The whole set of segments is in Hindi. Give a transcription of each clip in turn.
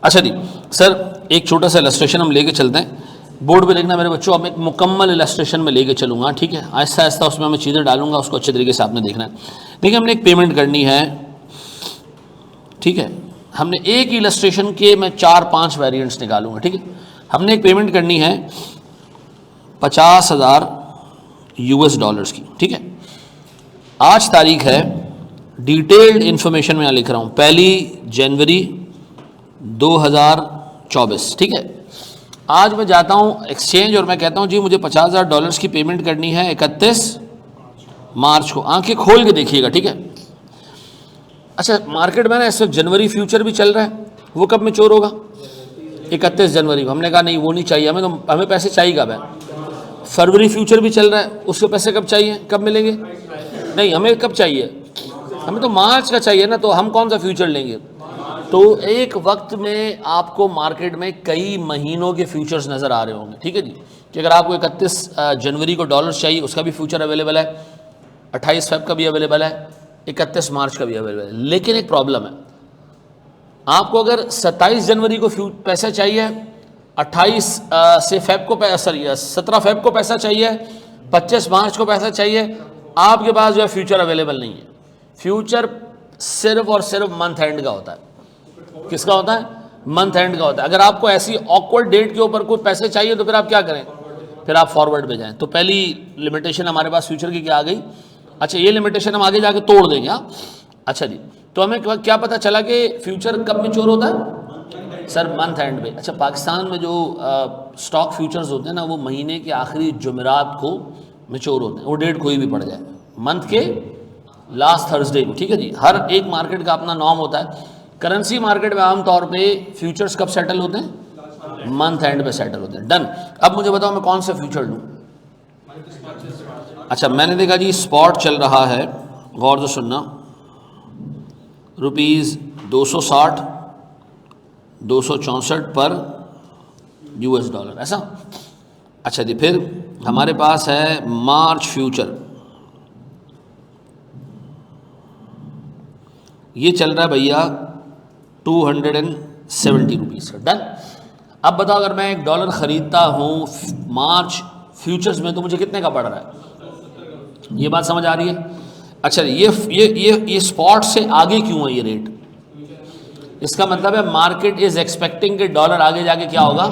अच्छा जी सर, एक छोटा सा इलस्ट्रेशन हम लेके चलते हैं, बोर्ड पे लिखना मेरे बच्चों, अब एक मुकम्मल इलस्ट्रेशन में लेके चलूँगा, ठीक है। आहिस्ता आहिस्ता उसमें मैं चीज़ें डालूंगा, उसको अच्छे तरीके से आपने देखना है। देखिए हमने एक पेमेंट करनी है, ठीक है। हमने एक इलस्ट्रेशन के मैं 4-5 वेरिएंट्स निकालूंगा, ठीक है। हमने एक पेमेंट करनी है 50,000 US डॉलर्स की, ठीक है। आज तारीख है, डिटेल्ड इंफॉर्मेशन में यहाँ लिख रहा हूँ, 1 जनवरी 2024, ठीक है। आज मैं जाता हूँ एक्सचेंज और मैं कहता हूँ जी मुझे 50,000 डॉलर्स की पेमेंट करनी है 31 मार्च को। आंखें खोल के देखिएगा, ठीक है। अच्छा, मार्केट में ना इस वक्त जनवरी फ्यूचर भी चल रहा है, वो कब मैच्योर होगा? 31 जनवरी को। हमने कहा नहीं वो नहीं चाहिए हमें, तो हमें पैसे चाहिए कब है? फरवरी फ्यूचर भी चल रहा है, उसके पैसे कब चाहिए, कब मिलेंगे? नहीं, हमें कब चाहिए? हमें तो मार्च का चाहिए ना, तो हम कौन सा फ्यूचर लेंगे? तो एक वक्त में आपको मार्केट में कई महीनों के फ्यूचर्स नज़र आ रहे होंगे, ठीक है जी। कि अगर आपको 31 जनवरी को डॉलर्स चाहिए, उसका भी फ्यूचर अवेलेबल है, 28 फेब का भी अवेलेबल है, 31 मार्च का भी अवेलेबल है। लेकिन एक प्रॉब्लम है, आपको अगर 27 जनवरी को पैसा चाहिए, 28 से फेब को 17 फेब को पैसा चाहिए, 25 मार्च को पैसा चाहिए, आपके पास जो है फ्यूचर अवेलेबल नहीं है। फ्यूचर सिर्फ और सिर्फ मंथ एंड का होता है। किसका होता है? मंथ एंड का होता है। अगर आपको ऐसी ऑकवर्ड डेट के ऊपर कोई पैसे चाहिए तो फिर आप क्या करें? फिर आप फॉरवर्ड में जाएं। तो पहली लिमिटेशन हमारे पास फ्यूचर की क्या आ गई? अच्छा, ये लिमिटेशन हम आगे जाके तोड़ देंगे। हाँ, अच्छा जी। तो हमें क्या पता चला कि फ्यूचर कब मैच्योर होता है? सर मंथ एंड में। अच्छा, पाकिस्तान में जो स्टॉक फ्यूचर्स होते हैं ना, वो महीने के आखिरी जुमेरात को मैच्योर होते हैं। वो डेट कोई भी पड़ जाए, मंथ के लास्ट थर्सडे को, ठीक है जी। हर एक मार्केट का अपना नॉर्म होता है। करेंसी मार्केट में आमतौर पे फ्यूचर्स कब सेटल होते हैं? मंथ एंड पे सेटल होते हैं। डन। अब मुझे बताओ मैं कौन सा फ्यूचर लूँ? अच्छा, मैंने देखा जी स्पॉट चल रहा है, गौर से सुनना, ₹260 264 पर US डॉलर, ऐसा। अच्छा जी, फिर हमारे पास है मार्च फ्यूचर, ये चल रहा है भैया 270 रुपीज़ का। डन। अब बताओ अगर मैं एक डॉलर ख़रीदता हूँ मार्च फ्यूचर्स में तो मुझे कितने का पड़ रहा है? ये बात समझ आ रही है? अच्छा, ये स्पॉट से आगे क्यों है ये रेट? इसका मतलब है मार्केट इज़ एक्सपेक्टिंग कि डॉलर आगे जाके क्या होगा?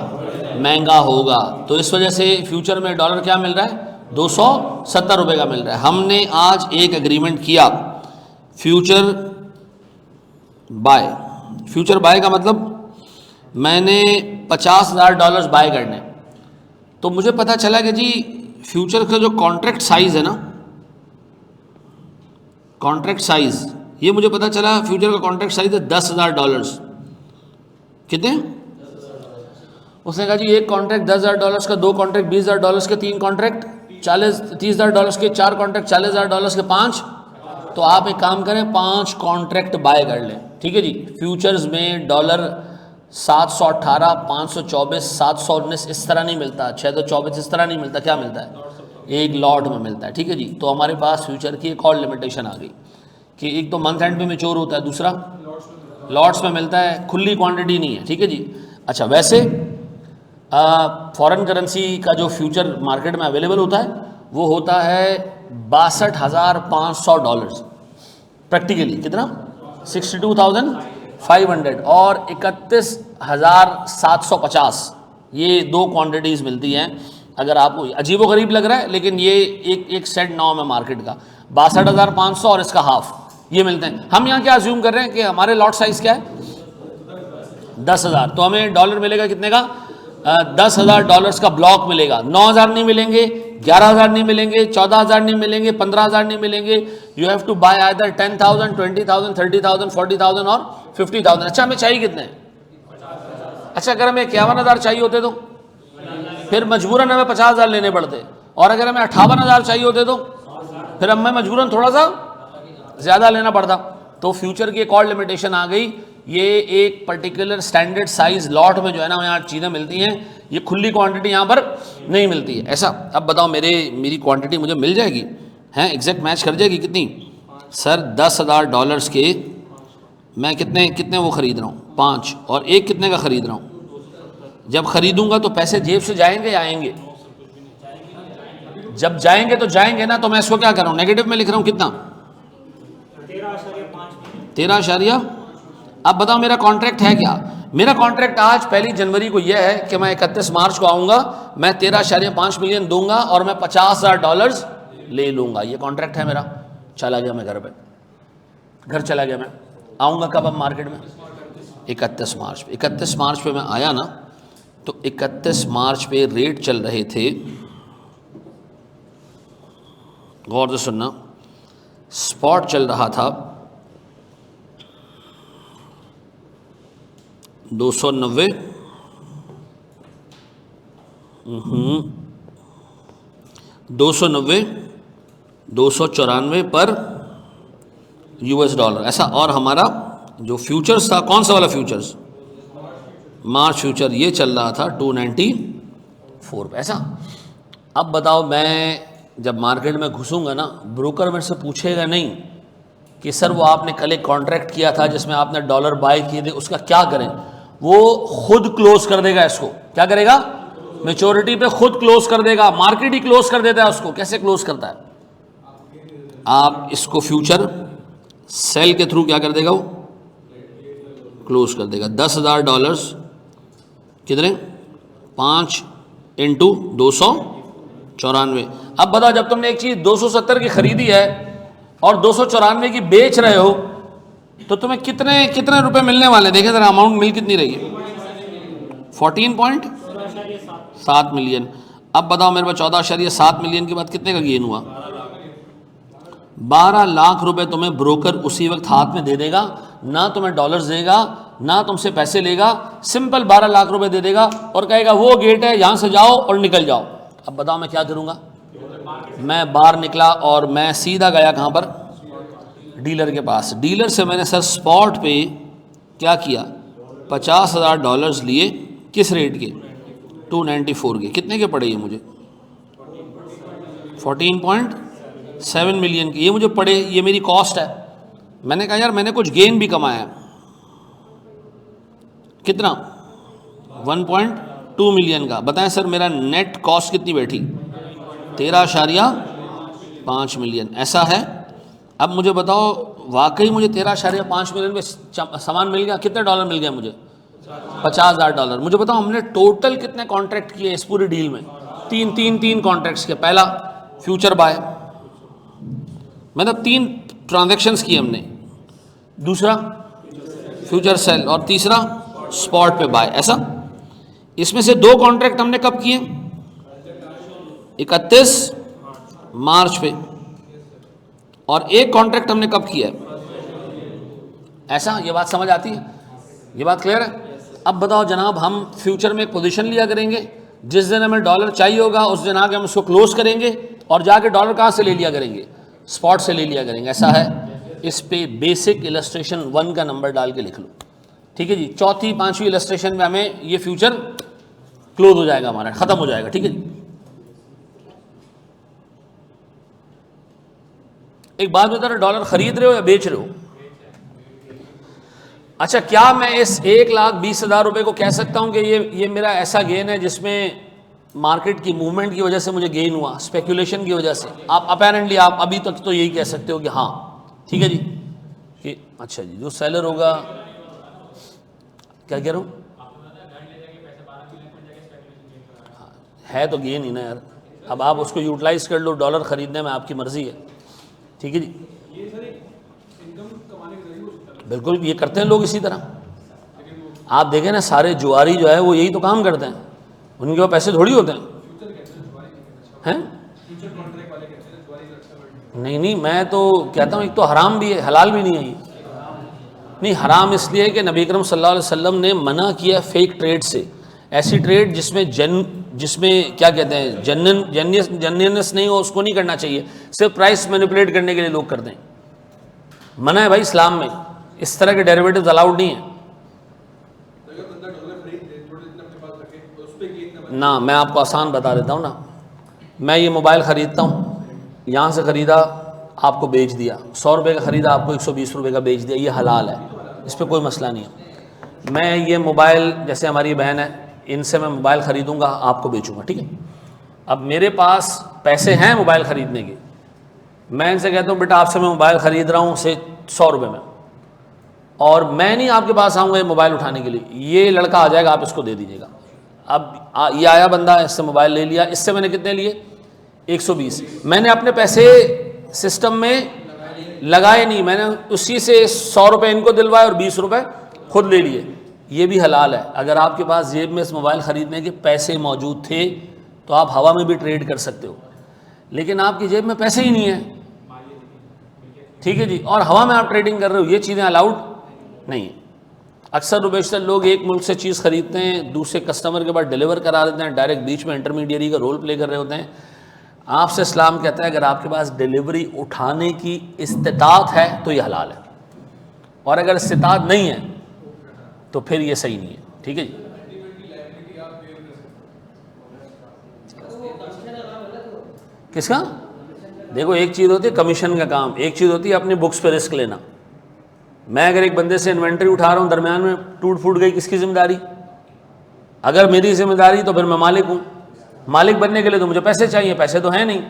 महंगा होगा। तो इस वजह से फ्यूचर में डॉलर क्या मिल रहा है? 270 रुपये का मिल रहा है। हमने आज एक एग्रीमेंट किया फ्यूचर बाय। फ्यूचर बाय का मतलब मैंने 50,000 डॉलर्स बाय करने, तो मुझे पता चला कि जी फ्यूचर का जो कॉन्ट्रैक्ट साइज़ है ना, कॉन्ट्रैक्ट साइज़, ये मुझे पता चला फ्यूचर का कॉन्ट्रैक्ट साइज़ है 10,000 डॉलर्स। कितने? उसने कहा जी एक कॉन्ट्रैक्ट 10,000 डॉलर्स का, दो कॉन्ट्रैक्ट 20,000 डॉलर्स के, तीन कॉन्ट्रैक्ट 30,000 डॉलर्स के, चार कॉन्ट्रैक्ट 40,000 डॉलर्स के, 5। तो आप एक काम करें, 5 कॉन्ट्रैक्ट बाय कर लें, ठीक है जी। फ्यूचर्स में डॉलर 718, 524, 719 इस तरह नहीं मिलता, 624 इस तरह नहीं मिलता। क्या मिलता है? एक लॉट में मिलता है, ठीक है जी। तो हमारे पास फ्यूचर की एक और लिमिटेशन आ गई कि एक तो मंथ एंड पे मैच्योर होता है, दूसरा लॉट्स में मिलता है, खुली क्वांटिटी नहीं है, ठीक है जी। अच्छा, वैसे फॉरेन करेंसी का जो फ्यूचर मार्केट में अवेलेबल होता है वो होता है 62,500 डॉलर्स। प्रैक्टिकली कितना? 62,500 और 31,750। ये दो क्वांटिटीज़ मिलती हैं। अगर आपको अजीबो गरीब लग रहा है, लेकिन ये एक सेट नॉर्म है मार्केट का, 62,500 और इसका हाफ, ये मिलते हैं। हम यहाँ क्या अज्यूम कर रहे हैं कि हमारे लॉट साइज़ क्या है? 10,000। तो हमें डॉलर मिलेगा कितने का? 10,000 डॉलर्स का ब्लॉक मिलेगा। 9,000 नहीं मिलेंगे, 11,000 नहीं मिलेंगे, 14,000 नहीं मिलेंगे, 15,000 नहीं मिलेंगे। You have to buy either 10,000, 20,000, 30,000, 40,000 और 50,000। अच्छा, हमें चाहिए कितने? अच्छा, अगर हमें 51,000 चाहिए होते तो फिर मजबूरन हमें 50,000 लेने पड़ते, और अगर हमें 58,000 चाहिए होते तो फिर हमें मजबूरन थोड़ा सा ज़्यादा लेना पड़ता। तो फ्यूचर की एक और लिमिटेशन आ गई। ये एक पर्टिकुलर स्टैंडर्ड साइज लॉट में जो है ना यहाँ चीज़ें मिलती हैं, ये खुली क्वांटिटी यहाँ पर नहीं मिलती है। ऐसा। अब बताओ मेरी क्वांटिटी मुझे मिल जाएगी? हैं, एग्जैक्ट मैच कर जाएगी? कितनी? सर 10,000 डॉलर्स के मैं कितने कितने वो ख़रीद रहा हूँ 5, और एक कितने का ख़रीद रहा हूँ। जब ख़रीदूँगा तो पैसे जेब से जाएंगे या आएंगे? जब जाएंगे तो जाएंगे ना, तो मैं इसको क्या कर रहा हूँ, नेगेटिव में लिख रहा हूँ कितना, 13। अब बताओ मेरा कॉन्ट्रैक्ट है क्या? मेरा कॉन्ट्रैक्ट आज 1 जनवरी को यह है कि मैं 31 मार्च को आऊँगा, मैं 13.5 मिलियन दूंगा और मैं $50,000 ले लूँगा। ये कॉन्ट्रैक्ट है मेरा। चला गया मैं घर पे, घर चला गया मैं। आऊँगा कब अब मार्केट में? 31 मार्च पे। 31 मार्च पे मैं आया ना, तो 31 मार्च पे रेट चल रहे थे, गौर से सुनना, स्पॉट चल रहा था 290, 290, 294 पर $, ऐसा। और हमारा जो फ्यूचर्स था, कौन सा वाला फ्यूचर्स, मार्च फ्यूचर, ये चल रहा था 294 पे, ऐसा। अब बताओ, मैं जब मार्केट में घुसूंगा ना, ब्रोकर मेरे से पूछेगा नहीं कि सर वो आपने कल एक कॉन्ट्रैक्ट किया था जिसमें आपने डॉलर बाय किए थे, उसका क्या करें। वो खुद क्लोज कर देगा इसको। क्या करेगा? मैच्योरिटी पे खुद क्लोज कर देगा। मार्केट ही क्लोज कर देता है उसको। कैसे क्लोज करता है? आप इसको फ्यूचर सेल के थ्रू क्या कर देगा, वो क्लोज कर देगा। $10,000 कितने, 5 इंटू 294। अब बताओ, जब तुमने एक चीज 270 की खरीदी है और 294 की बेच रहे हो, तो तुम्हें कितने कितने रुपए मिलने वाले? देखें जरा, अमाउंट मिल कितनी रही है, 14.7 मिलियन। अब बताओ मेरे पास 14.7 मिलियन के बाद कितने का गेन हुआ? 12 लाख रुपए तुम्हें ब्रोकर उसी वक्त हाथ में दे देगा। ना तुम्हें डॉलर्स देगा, ना तुमसे पैसे लेगा, सिंपल 12 लाख रुपए दे देगा और कहेगा वो गेट है, यहां से जाओ और निकल जाओ। अब बताओ मैं क्या करूंगा? मैं बाहर निकला और मैं सीधा गया कहां पर? डीलर के पास। डीलर से मैंने सर स्पॉट पे क्या किया, $50,000 लिए। किस रेट के? 294 के। कितने के पड़े ये मुझे? 14.7 मिलियन के ये मुझे पड़े। ये मेरी कॉस्ट है। मैंने कहा यार मैंने कुछ गेन भी कमाया है। कितना? 1.2 मिलियन का। बताएं सर मेरा नेट कॉस्ट कितनी बैठी? 13.5 मिलियन। ऐसा है। अब मुझे बताओ, वाकई मुझे 13.5 मिलियन में सामान मिल गया? कितने डॉलर मिल गया मुझे? $50,000। मुझे बताओ हमने टोटल कितने कॉन्ट्रैक्ट किए इस पूरी डील में? तीन कॉन्ट्रैक्ट्स के। पहला फ्यूचर बाय, मतलब 3 ट्रांजैक्शंस किए हमने। दूसरा फ्यूचर सेल, और तीसरा स्पॉट पे बाय। ऐसा। इसमें से 2 कॉन्ट्रैक्ट हमने कब किए? 31 मार्च पे। और 1 कॉन्ट्रैक्ट हमने कब किया? ऐसा। ये बात समझ आती है? ये बात क्लियर है? अब बताओ जनाब, हम फ्यूचर में एक पोजीशन लिया करेंगे, जिस दिन हमें डॉलर चाहिए होगा उस दिन आके हम उसको क्लोज करेंगे और जाके डॉलर कहाँ से ले लिया करेंगे? स्पॉट से ले लिया करेंगे। ऐसा है। इस पे बेसिक इलस्ट्रेशन 1 का नंबर डाल के लिख लो, ठीक है जी। चौथी 5वीं इलस्ट्रेशन में हमें ये फ्यूचर क्लोज हो जाएगा, हमारा खत्म हो जाएगा, ठीक है जी। एक बात बता रहे, डॉलर खरीद रहे हो या बेच रहे हो? अच्छा, क्या मैं इस 1,20,000 रुपए को कह सकता हूं कि ये मेरा ऐसा गेन है जिसमें मार्केट की मूवमेंट की वजह से मुझे गेन हुआ, स्पेकुलेशन की वजह से? आप अपेरेंटली आप अभी तक तो यही कह सकते हो कि हाँ ठीक है जी, कि अच्छा जी जो सेलर होगा, क्या कह रहा हूँ, है तो गेन ही ना यार। अब आप उसको यूटिलाइज कर लो डॉलर खरीदने में, आपकी मर्जी है, ठीक है जी। बिल्कुल, ये करते हैं लोग इसी तरह। आप देखें ना, सारे जुआरी जो है वो यही तो काम करते हैं, उनके पास पैसे थोड़ी होते हैं। नहीं, मैं तो कहता हूँ एक तो हराम भी है, हलाल भी नहीं है ये। नहीं, हराम इसलिए है कि नबी अकरम सल्लल्लाहु अलैहि वसल्लम ने मना किया फेक ट्रेड से। ऐसी ट्रेड जिसमें क्या कहते हैं, जेन्युइननेस नहीं हो, उसको नहीं करना चाहिए। सिर्फ प्राइस मैनिपुलेट करने के लिए लोग करते हैं। मना है भाई इस्लाम में, इस तरह के डेरिवेटिव्स अलाउड नहीं है ना। मैं आपको आसान बता देता हूँ ना, मैं ये मोबाइल ख़रीदता हूँ, यहाँ से ख़रीदा आपको बेच दिया, 100 रुपये का ख़रीदा आपको 120 रुपये का बेच दिया, ये हलाल है। इस पर कोई मसला नहीं है। मैं ये मोबाइल, जैसे हमारी बहन है, इनसे मैं मोबाइल ख़रीदूँगा, आपको बेचूँगा, ठीक है। अब मेरे पास पैसे हैं मोबाइल ख़रीदने के, मैं इनसे कहता हूँ बेटा आपसे मैं मोबाइल ख़रीद रहा हूँ से 100 रुपये में, और मैं नहीं आपके पास आऊँगा ये मोबाइल उठाने के लिए, ये लड़का आ जाएगा, आप इसको दे दीजिएगा। अब ये आया बंदा, इससे मोबाइल ले लिया, इससे मैंने कितने लिए 120, मैंने अपने पैसे सिस्टम में लगाए नहीं, मैंने उसी से 100 रुपये इनको दिलवाए और 20 रुपये खुद ले लिए। ये भी हलाल है। अगर आपके पास जेब में इस मोबाइल ख़रीदने के पैसे मौजूद थे तो आप हवा में भी ट्रेड कर सकते हो, लेकिन आपकी जेब में पैसे ही नहीं है, ठीक है जी, और हवा में आप ट्रेडिंग कर रहे हो, ये चीज़ें अलाउड नहीं है। अक्सर व बेशतर लोग एक मुल्क से चीज़ ख़रीदते हैं, दूसरे कस्टमर के बाद डिलीवर करा देते हैं, डायरेक्ट बीच में इंटरमीडियरी का रोल प्ले कर रहे होते हैं। आपसे इस्लाम कहता है अगर आपके पास डिलीवरी उठाने की इस्तिताअत है तो ये हलाल है, और अगर इस्तिताअत नहीं है तो फिर ये सही नहीं है, ठीक है जी। किसका? देखो, एक चीज़ होती है कमीशन का काम, एक चीज़ होती है अपनी बुक्स पे रिस्क लेना। मैं अगर एक बंदे से इन्वेंट्री उठा रहा हूँ, दरमियान में टूट फूट गई, किसकी जिम्मेदारी? अगर मेरी जिम्मेदारी तो फिर मैं मालिक हूँ। मालिक बनने के लिए तो मुझे पैसे चाहिए, पैसे तो हैं नहीं।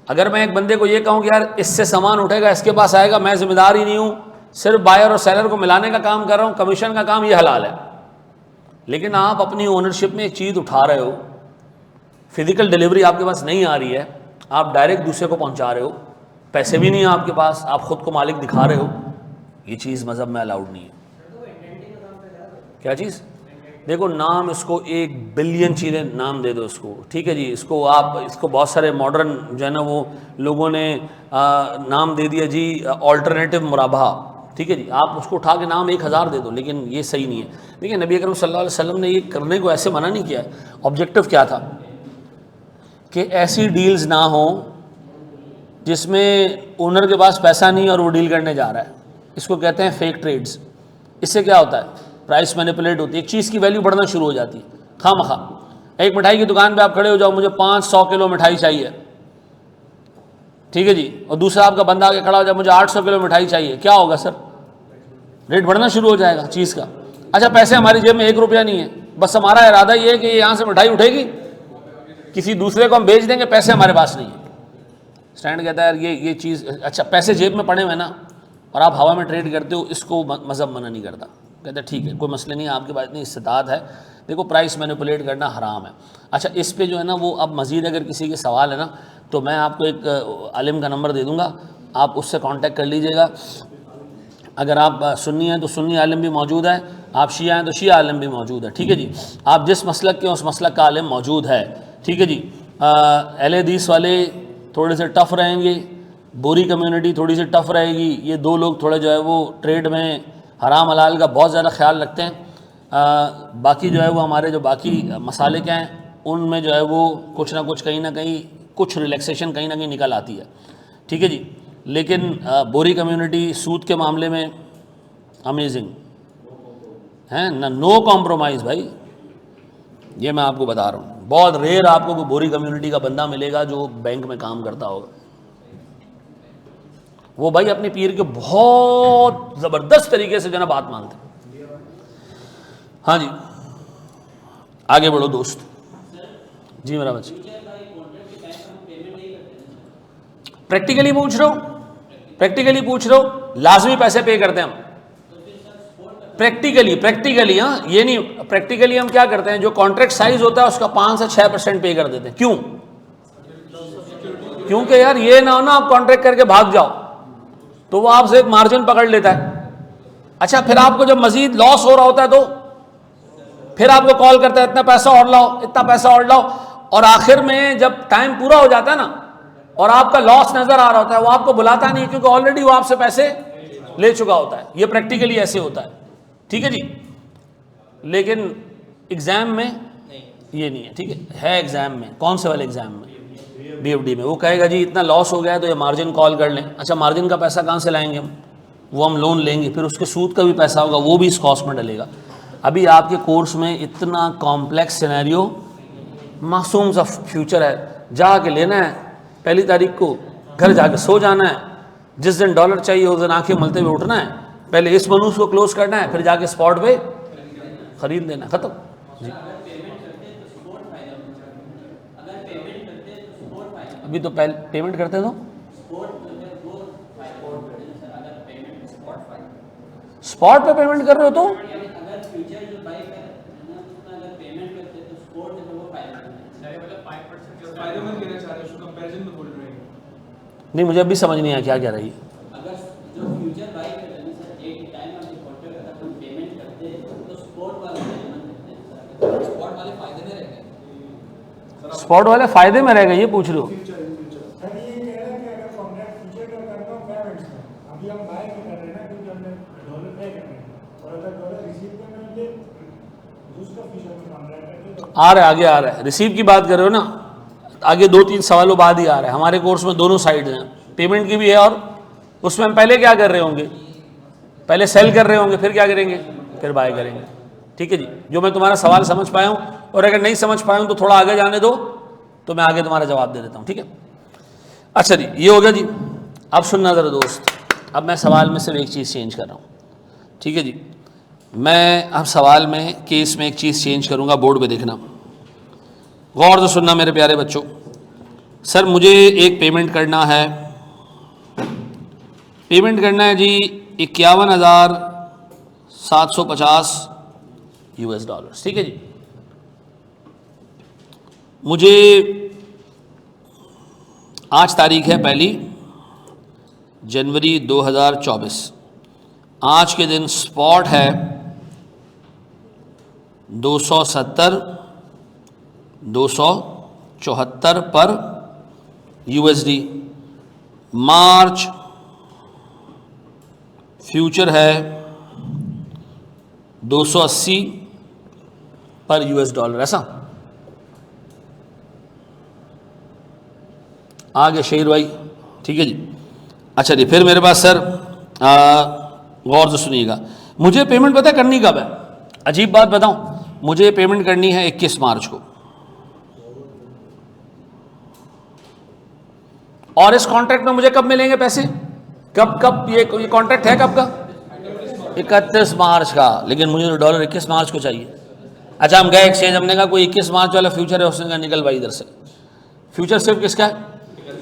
अगर मैं एक बंदे को ये कहूँ कि यार इससे सामान उठेगा, इसके पास आएगा, मैं जिम्मेदार ही नहीं हूँ, सिर्फ बायर और सेलर को मिलाने का काम कर रहा हूँ, कमीशन का काम, ये हलाल है। लेकिन आप अपनी ओनरशिप में एक चीज़ उठा रहे हो, फिजिकल डिलीवरी आपके पास नहीं आ रही है, आप डायरेक्ट दूसरे को पहुँचा रहे हो, पैसे भी नहीं है आपके पास, आप ख़ुद को मालिक दिखा रहे हो, ये चीज़ मज़हब में अलाउड नहीं है। क्या चीज़? देखो, नाम इसको 1 बिलियन चीज़ें नाम दे दो इसको, ठीक है जी। इसको आप, इसको बहुत सारे मॉडर्न जो है ना वो लोगों ने नाम दे दिया जी ऑल्टरनेटिव मुराबा, ठीक है जी। आप उसको उठा के नाम 1000 दे दो, लेकिन ये सही नहीं है। देखिए, नबी अकरम सल्लल्लाहु अलैहि वसल्लम ने ये करने को ऐसे मना नहीं किया है। ऑब्जेक्टिव क्या था कि ऐसी डील्स ना हो जिसमें ओनर के पास पैसा नहीं और वो डील करने जा रहा है, इसको कहते हैं फेक ट्रेड्स। इससे क्या होता है? प्राइस मैनिपुलेट होती है, एक चीज़ की वैल्यू बढ़ना शुरू हो जाती है खामखा। एक मिठाई की दुकान पे आप खड़े हो जाओ, मुझे 500 किलो मिठाई चाहिए, ठीक है जी, और दूसरा आपका बंदा आके खड़ा हो जाए, मुझे 800 किलो मिठाई चाहिए, क्या होगा सर? रेट बढ़ना शुरू हो जाएगा चीज़ का। अच्छा, पैसे हमारी जेब में 1 रुपया नहीं है, बस हमारा इरादा ये है कि यहाँ से मिठाई उठेगी, किसी दूसरे को हम बेच देंगे, पैसे हमारे पास नहीं है। स्टैंड कहता है यार ये चीज़, अच्छा पैसे जेब में पड़े हुए ना और आप हवा में ट्रेड करते हो, इसको मज़हब मना नहीं करता। कहते हैं ठीक है, कोई मसले नहीं है, आपके पास इतनी इस्तिताअत है। देखो, प्राइस मैनिपुलेट करना हराम है। अच्छा, इस पे जो है ना वो अब मज़ीद अगर किसी के सवाल है ना तो मैं आपको एक आलिम का नंबर दे दूँगा, आप उससे कांटेक्ट कर लीजिएगा। अगर आप सुन्नी हैं तो सुन्नी आलिम भी मौजूद है, आप शिया हैं तो शिया आलिम भी मौजूद है, ठीक है जी। आप जिस मसलक के उस मसलक का आलिम मौजूद है, ठीक है जी। अहले हदीस वाले थोड़े से टफ़ रहेंगे, बोरी कम्युनिटी थोड़ी सी टफ़ रहेगी। ये 2 लोग थोड़े जो है वो ट्रेड में हराम हलाल का बहुत ज़्यादा ख्याल रखते हैं। बाकी जो है वो हमारे जो बाकी मसाले क्या हैं उनमें जो है वो कुछ ना कुछ कहीं ना कहीं कुछ रिलैक्सेशन कहीं ना कहीं निकल आती है, ठीक है जी। लेकिन बोरी कम्युनिटी सूद के मामले में अमेजिंग है ना, नो कॉम्प्रोमाइज़ भाई, ये मैं आपको बता रहा हूँ। बहुत रेयर आपको कोई बोरी कम्युनिटी का बंदा मिलेगा जो बैंक में काम करता होगा। वो भाई अपने पीर के बहुत ज़बरदस्त तरीके से जो ना बात मानते। हाँ जी, आगे बढ़ो दोस्त जी। मेरा बच्चा प्रैक्टिकली पूछ रहा हूँ, प्रैक्टिकली पूछ रहा हूँ, लाजमी पैसे पे करते हैं हम प्रैक्टिकली। हाँ, ये नहीं, प्रैक्टिकली हम क्या करते हैं, जो कॉन्ट्रैक्ट साइज होता है उसका 5 से 6% पे कर देते हैं। क्यों? क्योंकि यार ये ना हो ना आप कॉन्ट्रैक्ट करके भाग जाओ तो वो आपसे एक मार्जिन पकड़ लेता है। अच्छा, फिर आपको जब मजीद लॉस हो रहा होता है तो फिर आपको कॉल करता है, इतना पैसा और लाओ, इतना पैसा और लाओ, और आखिर में जब टाइम पूरा हो जाता है ना और आपका लॉस नजर आ रहा होता है, वो आपको बुलाता नहीं क्योंकि ऑलरेडी वो आपसे पैसे ले चुका होता है। ये प्रैक्टिकली ऐसे होता है, ठीक है जी। लेकिन एग्जाम में ये नहीं है, ठीक है एग्जाम में। कौन से वाले एग्जाम में? BFD में। वो कहेगा जी इतना लॉस हो गया है तो ये मार्जिन कॉल कर लें। अच्छा, मार्जिन का पैसा कहाँ से लाएंगे हम? वो हम लोन लेंगे, फिर उसके सूद का भी पैसा होगा, वो भी इस कॉस्ट में डलेगा। अभी आपके कोर्स में इतना कॉम्प्लेक्स सिनेरियो, मासूम सा फ्यूचर है, जाके लेना है, पहली तारीख को घर जाके सो जाना है, जिस दिन डॉलर चाहिए उस दिन आंखें मलते हुए उठना है, पहले इस मनूस को क्लोज करना है, फिर जाके स्पॉट पे खरीद देना, खत्म जी। अभी तो पहले पेमेंट करते तो स्पॉट पे पेमेंट कर रहे हो तो नहीं, मुझे अभी समझ नहीं आया क्या कह रही है। स्पॉट वाले फायदे में रह गए, ये पूछ रहे हो? आ रहा है, आगे आ रहा है, रिसीव की बात कर रहे हो ना, आगे 2-3 सवालों बाद ही आ रहा है। हमारे कोर्स में दोनों साइड हैं, पेमेंट की भी है और उसमें हम पहले क्या कर रहे होंगे, पहले सेल कर रहे होंगे, फिर क्या करेंगे, फिर बाय करेंगे। ठीक है जी, जो मैं तुम्हारा सवाल समझ पाया हूँ, और अगर नहीं समझ पाया हूँ तो थोड़ा आगे जाने दो, तो मैं आगे तुम्हारा जवाब दे देता हूँ। ठीक है, अच्छा जी, ये हो गया जी। अब सुनना ज़रा दोस्त, अब मैं सवाल में सिर्फ एक चीज़ चेंज कर रहा हूँ। ठीक है जी, मैं अब सवाल में केस में एक चीज़ चेंज करूँगा, बोर्ड पे देखना, गौर से सुनना मेरे प्यारे बच्चों। सर मुझे एक पेमेंट करना है, पेमेंट करना है जी 51,750 US डॉलर्स। ठीक है जी, मुझे आज तारीख है 1 जनवरी 2024, आज के दिन स्पॉट है 270-274 पर USD, मार्च फ्यूचर है 280 पर US डॉलर। ऐसा आगे शेर भाई, ठीक है जी। अच्छा जी, फिर मेरे पास सर गौर से सुनिएगा, मुझे पेमेंट पता है करनी कब है? अजीब बात बताऊं, मुझे पेमेंट करनी है 21 मार्च को, और इस कॉन्ट्रैक्ट में मुझे कब मिलेंगे पैसे? कब ये कॉन्ट्रैक्ट है कब का? 31 मार्च का, लेकिन मुझे डॉलर 21 मार्च को चाहिए। अच्छा, हम गए एक्सचेंज, हमने कहा कोई 21 मार्च वाला फ्यूचर है, उसने कहा निकल भाई इधर से, फ्यूचर सिर्फ किसका है?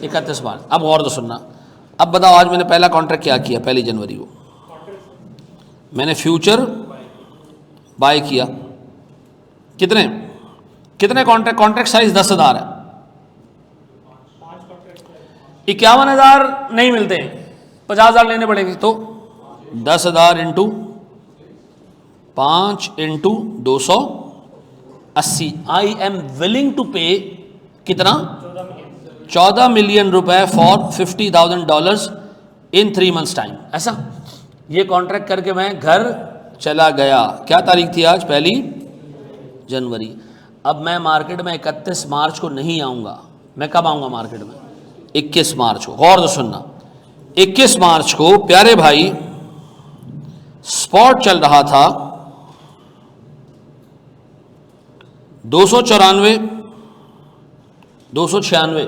31 मार्च। अब गौर से सुनना, अब बताओ आज मैंने पहला कॉन्ट्रैक्ट क्या किया? 1 जनवरी को मैंने फ्यूचर बाय किया, कितने कॉन्ट्रैक्ट साइज 10,000 है, 51,000 नहीं मिलते, 50,000 लेने पड़ेंगे, तो 10,000 into 5 into 280। I am willing to pay कितना? 14 मिलियन रुपए फॉर $50,000 इन 3 months टाइम। ऐसा ये कॉन्ट्रैक्ट करके मैं घर चला गया। क्या तारीख थी आज? 1 जनवरी। अब मैं मार्केट में 31 मार्च को नहीं आऊँगा, मैं कब आऊँगा मार्केट में? 21 मार्च को। गौर से सुनना, 21 मार्च को प्यारे भाई स्पॉट चल रहा था 294, 296,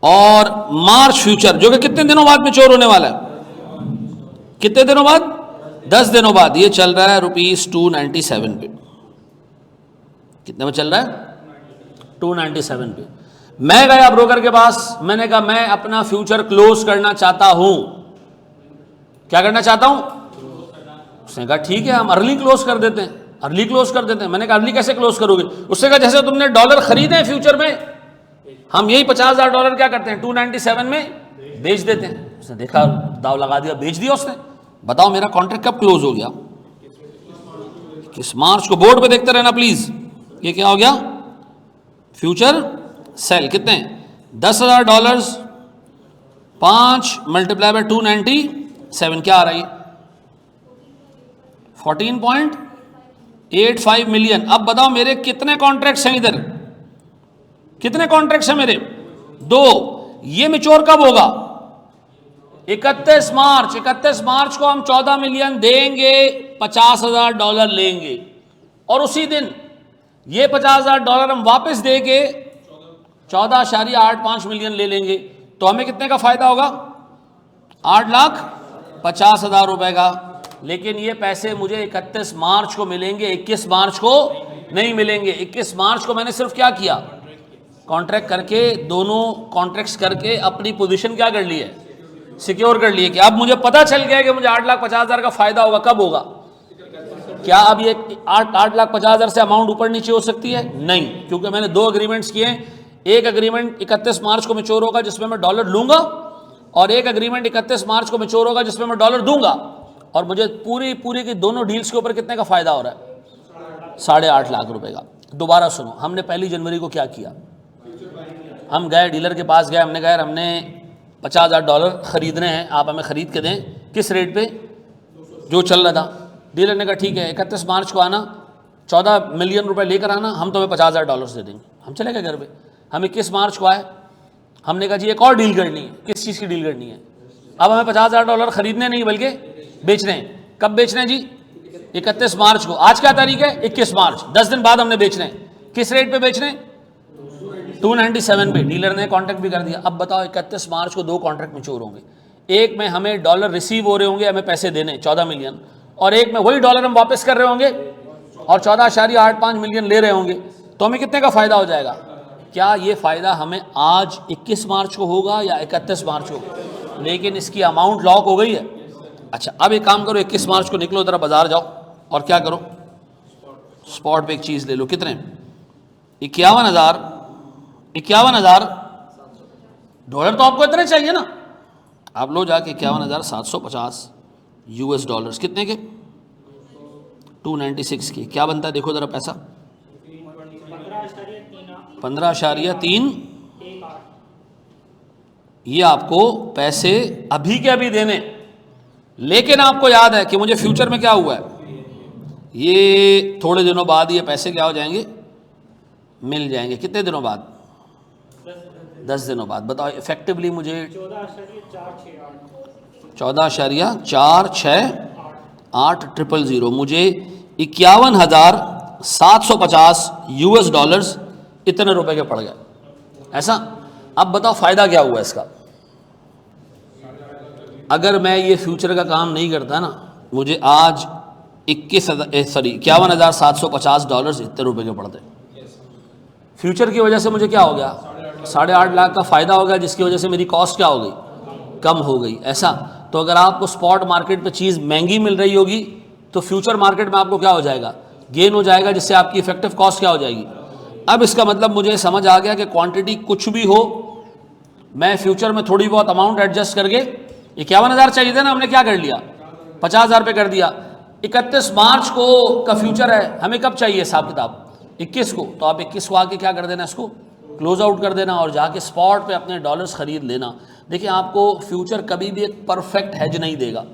और मार्च फ्यूचर जो कि कितने दिनों बाद मैच्योर होने वाला है? कितने दिनों बाद? 10 दिनों बाद। ये चल रहा है ₹297 पे। कितने में चल रहा है? 297 पे। मैं गया ब्रोकर के पास, मैंने कहा मैं अपना फ्यूचर क्लोज करना चाहता हूं। क्या करना चाहता हूं? उसने कहा ठीक है, हम अर्ली क्लोज कर देते हैं, अर्ली क्लोज कर देते हैं। मैंने कहा अर्ली कैसे क्लोज करोगे? उसने कहा जैसे तुमने डॉलर खरीदे फ्यूचर में, हम यही $50,000 क्या करते हैं 297 में बेच देते हैं। उसने देखा, दाव लगा दिया, बेच दिया उसने। बताओ मेरा कॉन्ट्रैक्ट कब क्लोज हो गया? किस मार्च को। बोर्ड पे देखते रहना प्लीज। ये क्या हो गया? Future cell. कितने? $10,000, 5 मल्टीप्लाई बाय 297 क्या आ रहा है? 14.85 मिलियन। अब बताओ मेरे कितने कॉन्ट्रैक्ट्स हैं इधर? कितने कॉन्ट्रैक्ट्स हैं मेरे? 2। ये मैच्योर कब होगा? 31 मार्च। 31 मार्च को हम 14 मिलियन देंगे, $50,000 लेंगे, और उसी दिन ये $50,000 हम वापस देके 14.85 मिलियन ले लेंगे। तो हमें कितने का फायदा होगा? 8 लाख 50,000 रुपए का, लेकिन ये पैसे मुझे 31 मार्च को मिलेंगे, 21 मार्च को नहीं मिलेंगे। 21 मार्च को मैंने सिर्फ क्या किया, कॉन्ट्रैक्ट करके, दोनों कॉन्ट्रैक्ट्स करके अपनी पोजीशन क्या कर ली है, सिक्योर कर लिए कि अब मुझे पता चल गया कि मुझे 8,50,000 का फायदा होगा। कब होगा? क्या अब ये 8,50,000 से अमाउंट ऊपर नीचे हो सकती है? नहीं, क्योंकि मैंने दो अग्रीमेंट्स किए हैं। एक अग्रीमेंट 31 मार्च को मैच्योर होगा जिसमें मैं डॉलर लूंगा, और एक अग्रीमेंट 31 मार्च को मैच्योर होगा जिसमें मैं डॉलर दूंगा। और मुझे पूरी की दोनों डील्स के ऊपर कितने का फायदा हो रहा है? 8.5 लाख रुपए का। दोबारा सुनो, हमने 1 जनवरी को क्या किया, हम गए डीलर के पास गए, हमने कहा यार हमने $50,000 खरीदने हैं, आप हमें खरीद के दें। किस रेट पे? जो चल रहा था। डीलर ने कहा ठीक है, 31 मार्च को आना, 14 मिलियन रुपए लेकर आना, हम तुम्हें $50,000 दे देंगे। हम चले गए घर पे। हम 21 मार्च को आए, हमने कहा जी एक और डील करनी है। किस चीज़ की डील करनी है? अब हमें $50,000 खरीदने नहीं बल्कि बेचने हैं। कब बेचने हैं जी? 31 मार्च को। आज क्या तारीख है? 21 मार्च, 10 दिन बाद हमने बेचने हैं। किस रेट पे बेचने? 297 पे। डीलर ने कॉन्ट्रैक्ट भी कर दिया। अब बताओ 31 मार्च को दो कॉन्ट्रैक्ट मैच्योर होंगे। एक में हमें डॉलर रिसीव हो रहे होंगे, हमें पैसे देने 14 मिलियन, और एक में वही डॉलर हम वापस कर रहे होंगे और 14.85 मिलियन ले रहे होंगे। तो हमें कितने का फायदा हो जाएगा? क्या ये फायदा हमें आज 21 मार्च को होगा या 31 मार्च को? लेकिन इसकी अमाउंट लॉक हो गई है। अच्छा, अब एक काम करो, 21 मार्च को निकलो, जरा बाजार जाओ और क्या करो, स्पॉट पे एक चीज ले लो। कितने? 51,000 डॉलर तो आपको इतने चाहिए ना। आप लो जाके 51,750 US डॉलर्स। कितने के? 296 के। क्या बनता है देखो जरा पैसा, 15.3। ये आपको पैसे अभी के अभी देने। लेकिन आपको याद है कि मुझे फ्यूचर में क्या हुआ है, ये थोड़े दिनों बाद ये पैसे क्या हो जाएंगे, मिल जाएंगे। कितने दिनों बाद? 10 दिनों बाद। बताओ इफेक्टिवली मुझे 14.46800 मुझे 51,750 US डॉलर्स इतने रुपए के पड़ गए। ऐसा? अब बताओ फायदा क्या हुआ इसका। अगर मैं ये फ्यूचर का काम नहीं करता ना, मुझे आज 51,750 डॉलर्स इतने रुपए के पड़ते। फ्यूचर की वजह से मुझे क्या हो गया, 8.5 लाख का फायदा हो गया, जिसकी वजह से मेरी कॉस्ट क्या हो गई, कम हो गई। ऐसा? तो अगर आपको स्पॉट मार्केट पे चीज़ महंगी मिल रही होगी तो फ्यूचर मार्केट में आपको क्या हो जाएगा, गेन हो जाएगा, जिससे आपकी इफेक्टिव कॉस्ट क्या हो जाएगी। अब इसका मतलब मुझे समझ आ गया कि क्वांटिटी कुछ भी हो, मैं फ्यूचर में थोड़ी बहुत अमाउंट एडजस्ट करके, 51,000 चाहिए थे ना, हमने क्या कर लिया, 50,000 पे कर दिया। 31 मार्च को का फ्यूचर है, हमें कब चाहिए हिसाब किताब, 21 को। तो आप 21 को आके क्या कर देना, इसको क्लोज आउट कर देना और जाके स्पॉट पे अपने डॉलर्स खरीद लेना। देखिए, आपको फ्यूचर कभी भी एक परफेक्ट हेज नहीं देगा,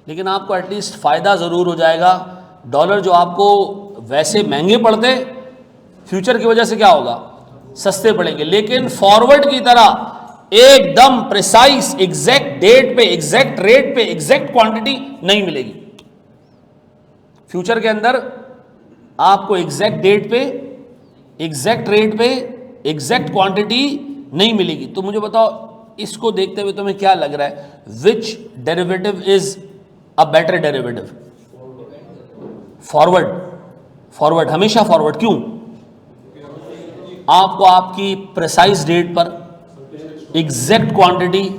लेकिन आपको एटलीस्ट फ़ायदा ज़रूर हो जाएगा। डॉलर जो आपको वैसे महंगे पड़ते, फ्यूचर की वजह से क्या होगा, सस्ते पड़ेंगे। लेकिन फॉरवर्ड की तरह एकदम प्रिसाइज एग्जैक्ट डेट पे, एग्जैक्ट रेट पे, एग्जैक्ट क्वांटिटी नहीं मिलेगी। फ्यूचर के अंदर आपको एग्जैक्ट डेट पे, एग्जैक्ट रेट पे, एग्जैक्ट क्वांटिटी नहीं मिलेगी। तो मुझे बताओ, इसको देखते हुए तुम्हें क्या लग रहा है, which derivative is a better derivative? Forward. Forward, हमेशा फॉरवर्ड। क्यों? आपको आपकी प्रिसाइज डेट पर एग्जैक्ट क्वांटिटी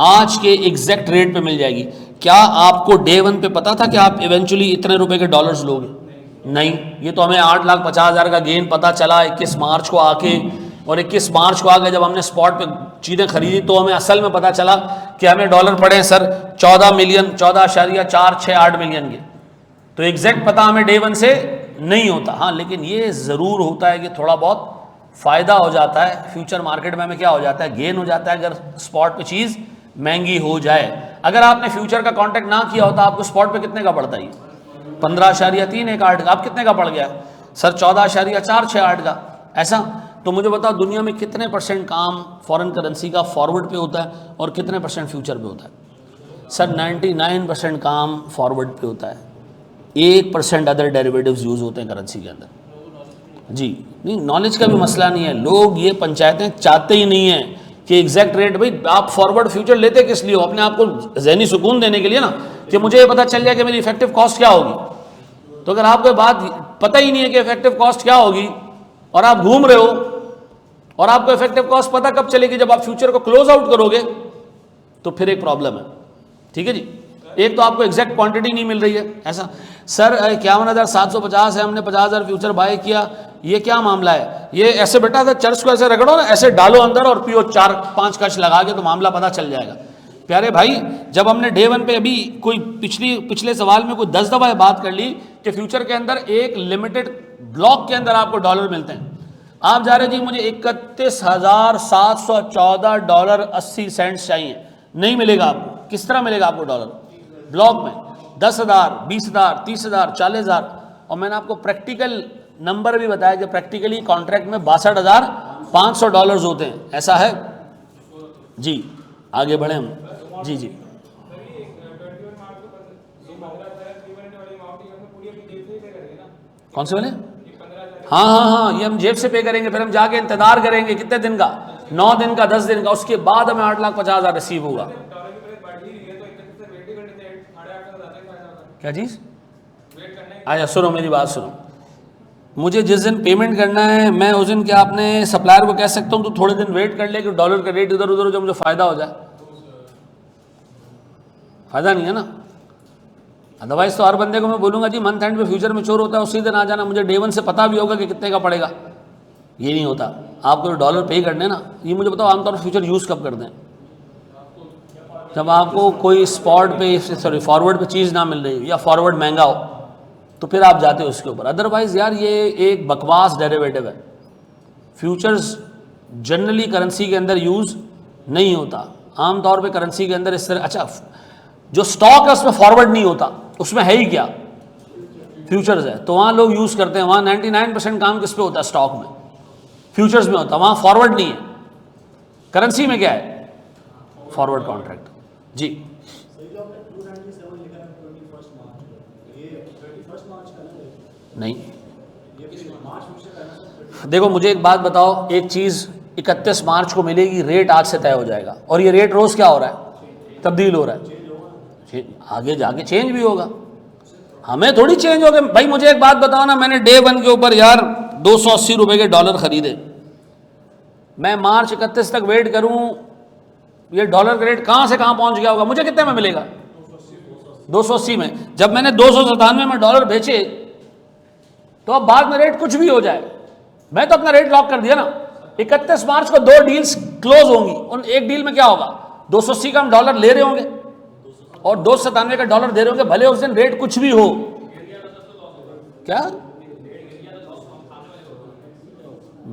आज के एग्जैक्ट रेट पे मिल जाएगी। क्या आपको डे 1 पे पता था कि आप इवेंचुअली इतने रुपए के डॉलर्स लोगे? नहीं, ये तो हमें 8,50,000 का गेन पता चला 21 मार्च को आके, और 21 मार्च को आके जब हमने स्पॉट पे चीज़ें खरीदी तो हमें असल में पता चला कि हमें डॉलर पड़े हैं सर 14 मिलियन, 14.468 मिलियन के। तो एग्जैक्ट पता हमें डे 1 से नहीं होता। हाँ, लेकिन ये ज़रूर होता है कि थोड़ा बहुत फ़ायदा हो जाता है। फ्यूचर मार्केट में हमें क्या हो जाता है, गेन हो जाता है अगर स्पॉट पे चीज़ महंगी हो जाए। अगर आपने फ्यूचर का कॉन्ट्रैक्ट ना किया होता, आपको स्पॉट पे कितने का पड़ता है, 15.318 का। आप कितने का पड़ गया सर, 14.468 का। ऐसा? तो मुझे बताओ, दुनिया में कितने % काम फॉरेन करेंसी का फॉरवर्ड पे होता है और कितने % फ्यूचर पे होता है? सर 99% काम फॉरवर्ड पे होता है, 1% अदर डेरिवेटिव्स यूज़ होते हैं करेंसी के अंदर। जी नहीं, नॉलेज का भी मसला नहीं है, लोग ये पंचायतें चाहते ही नहीं हैं कि एग्जैक्ट रेट, भाई आप फॉरवर्ड फ्यूचर लेते किस लिए हो? अपने आप को ज़हनी सुकून देने के लिए ना, कि मुझे ये पता चल जाए कि मेरी इफेक्टिव कॉस्ट क्या होगी। तो अगर आपको बात पता ही नहीं है कि इफेक्टिव कॉस्ट क्या होगी और आप घूम रहे हो, और आपको इफेक्टिव कॉस्ट पता कब चलेगी? जब आप फ्यूचर को क्लोज आउट करोगे, तो फिर एक प्रॉब्लम है। ठीक है जी, एक तो आपको एग्जैक्ट क्वांटिटी नहीं मिल रही है। ऐसा सर 51,750 है, हमने 50,000 फ्यूचर बाय किया, ये क्या मामला है? ये ऐसे बेटा चर्च को ऐसे रगड़ो ना, ऐसे डालो अंदर और पियो 4-5 कश लगा के, तो मामला पता चल जाएगा। प्यारे भाई, जब हमने डे 1 पे अभी कोई पिछले सवाल में कोई 10 दफा बात कर ली कि फ्यूचर के अंदर एक लिमिटेड ब्लॉक के अंदर आपको डॉलर मिलते हैं, आप जा रहे जी मुझे 31,714 डॉलर 80 सेंट्स चाहिए, नहीं मिलेगा आपको। किस तरह मिलेगा आपको डॉलर? ब्लॉक में 10,000, 20,000, 30,000, 40,000। और मैंने आपको प्रैक्टिकल नंबर भी बताया कि प्रैक्टिकली कॉन्ट्रैक्ट में 62,500 डॉलर्स होते हैं। ऐसा है जी, आगे बढ़े हम। जी जी, कौन से वाले? हाँ हाँ हाँ, ये हम जेब से पे करेंगे, फिर हम जाके इंतजार करेंगे कितने दिन का, 9 दिन का, 10 दिन का, उसके बाद हमें 8,50,000 रिसीव होगा। क्या चीज? अच्छा सुनो मेरी बात सुनो, मुझे जिस दिन पेमेंट करना है मैं उस दिन क्या अपने सप्लायर को कह सकता हूँ तो थोड़े दिन वेट कर ले कि डॉलर का रेट इधर उधर हो जाए, मुझे फायदा हो जाए? फायदा नहीं है ना। अदरवाइज तो हर बंदे को मैं बोलूंगा जी मंथ एंड पे फ्यूचर मैच्योर होता है, उसी दिन आ जाना, मुझे डे 1 से पता भी होगा कि कितने का पड़ेगा। ये नहीं होता। आपको जो डॉलर पे करने ना, ये मुझे बताओ आमतौर पर फ्यूचर यूज़ कब करते हैं? जब आपको कोई स्पॉट पे, सॉरी फॉरवर्ड पे चीज़ ना मिल रही हो या फॉरवर्ड महंगा हो, तो फिर आप जाते हो उसके ऊपर। अदरवाइज यार ये एक बकवास डेरिवेटिव है। फ्यूचर्स जनरली करेंसी के अंदर यूज़ नहीं होता। आमतौर पे करेंसी के अंदर इस तरह, अच्छा जो स्टॉक है उसमें फॉरवर्ड नहीं होता, उसमें है ही क्या? फ्यूचर्स है, तो वहाँ लोग यूज़ करते हैं। वहाँ 99% काम किस पे होता है? स्टॉक में, फ्यूचर्स में होता है, वहाँ फॉरवर्ड नहीं है। करेंसी में क्या है? Forward contract. जी नहीं, देखो मुझे एक बात बताओ, एक चीज़ 31 मार्च को मिलेगी, रेट आज से तय हो जाएगा, और ये रेट रोज़ क्या हो रहा है? तब्दील हो रहा है। आगे जाके चेंज भी होगा, हमें थोड़ी चेंज हो गए। भाई मुझे एक बात बताओ ना, मैंने डे 1 के ऊपर यार 280 रुपये के डॉलर खरीदे, मैं मार्च 31 तक वेट करूं, ये डॉलर का रेट कहां से कहां पहुंच गया होगा? मुझे कितने में मिलेगा? 280 में। जब मैंने 297 में डॉलर बेचे, तो अब बाद में रेट कुछ भी हो जाए, मैं तो अपना रेट लॉक कर दिया ना। 31 मार्च को 2 डील्स क्लोज होंगी, उन एक डील में क्या होगा? 280 का हम डॉलर ले रहे होंगे और 297 का डॉलर दे रहे होंगे, भले उस दिन रेट कुछ भी हो। क्या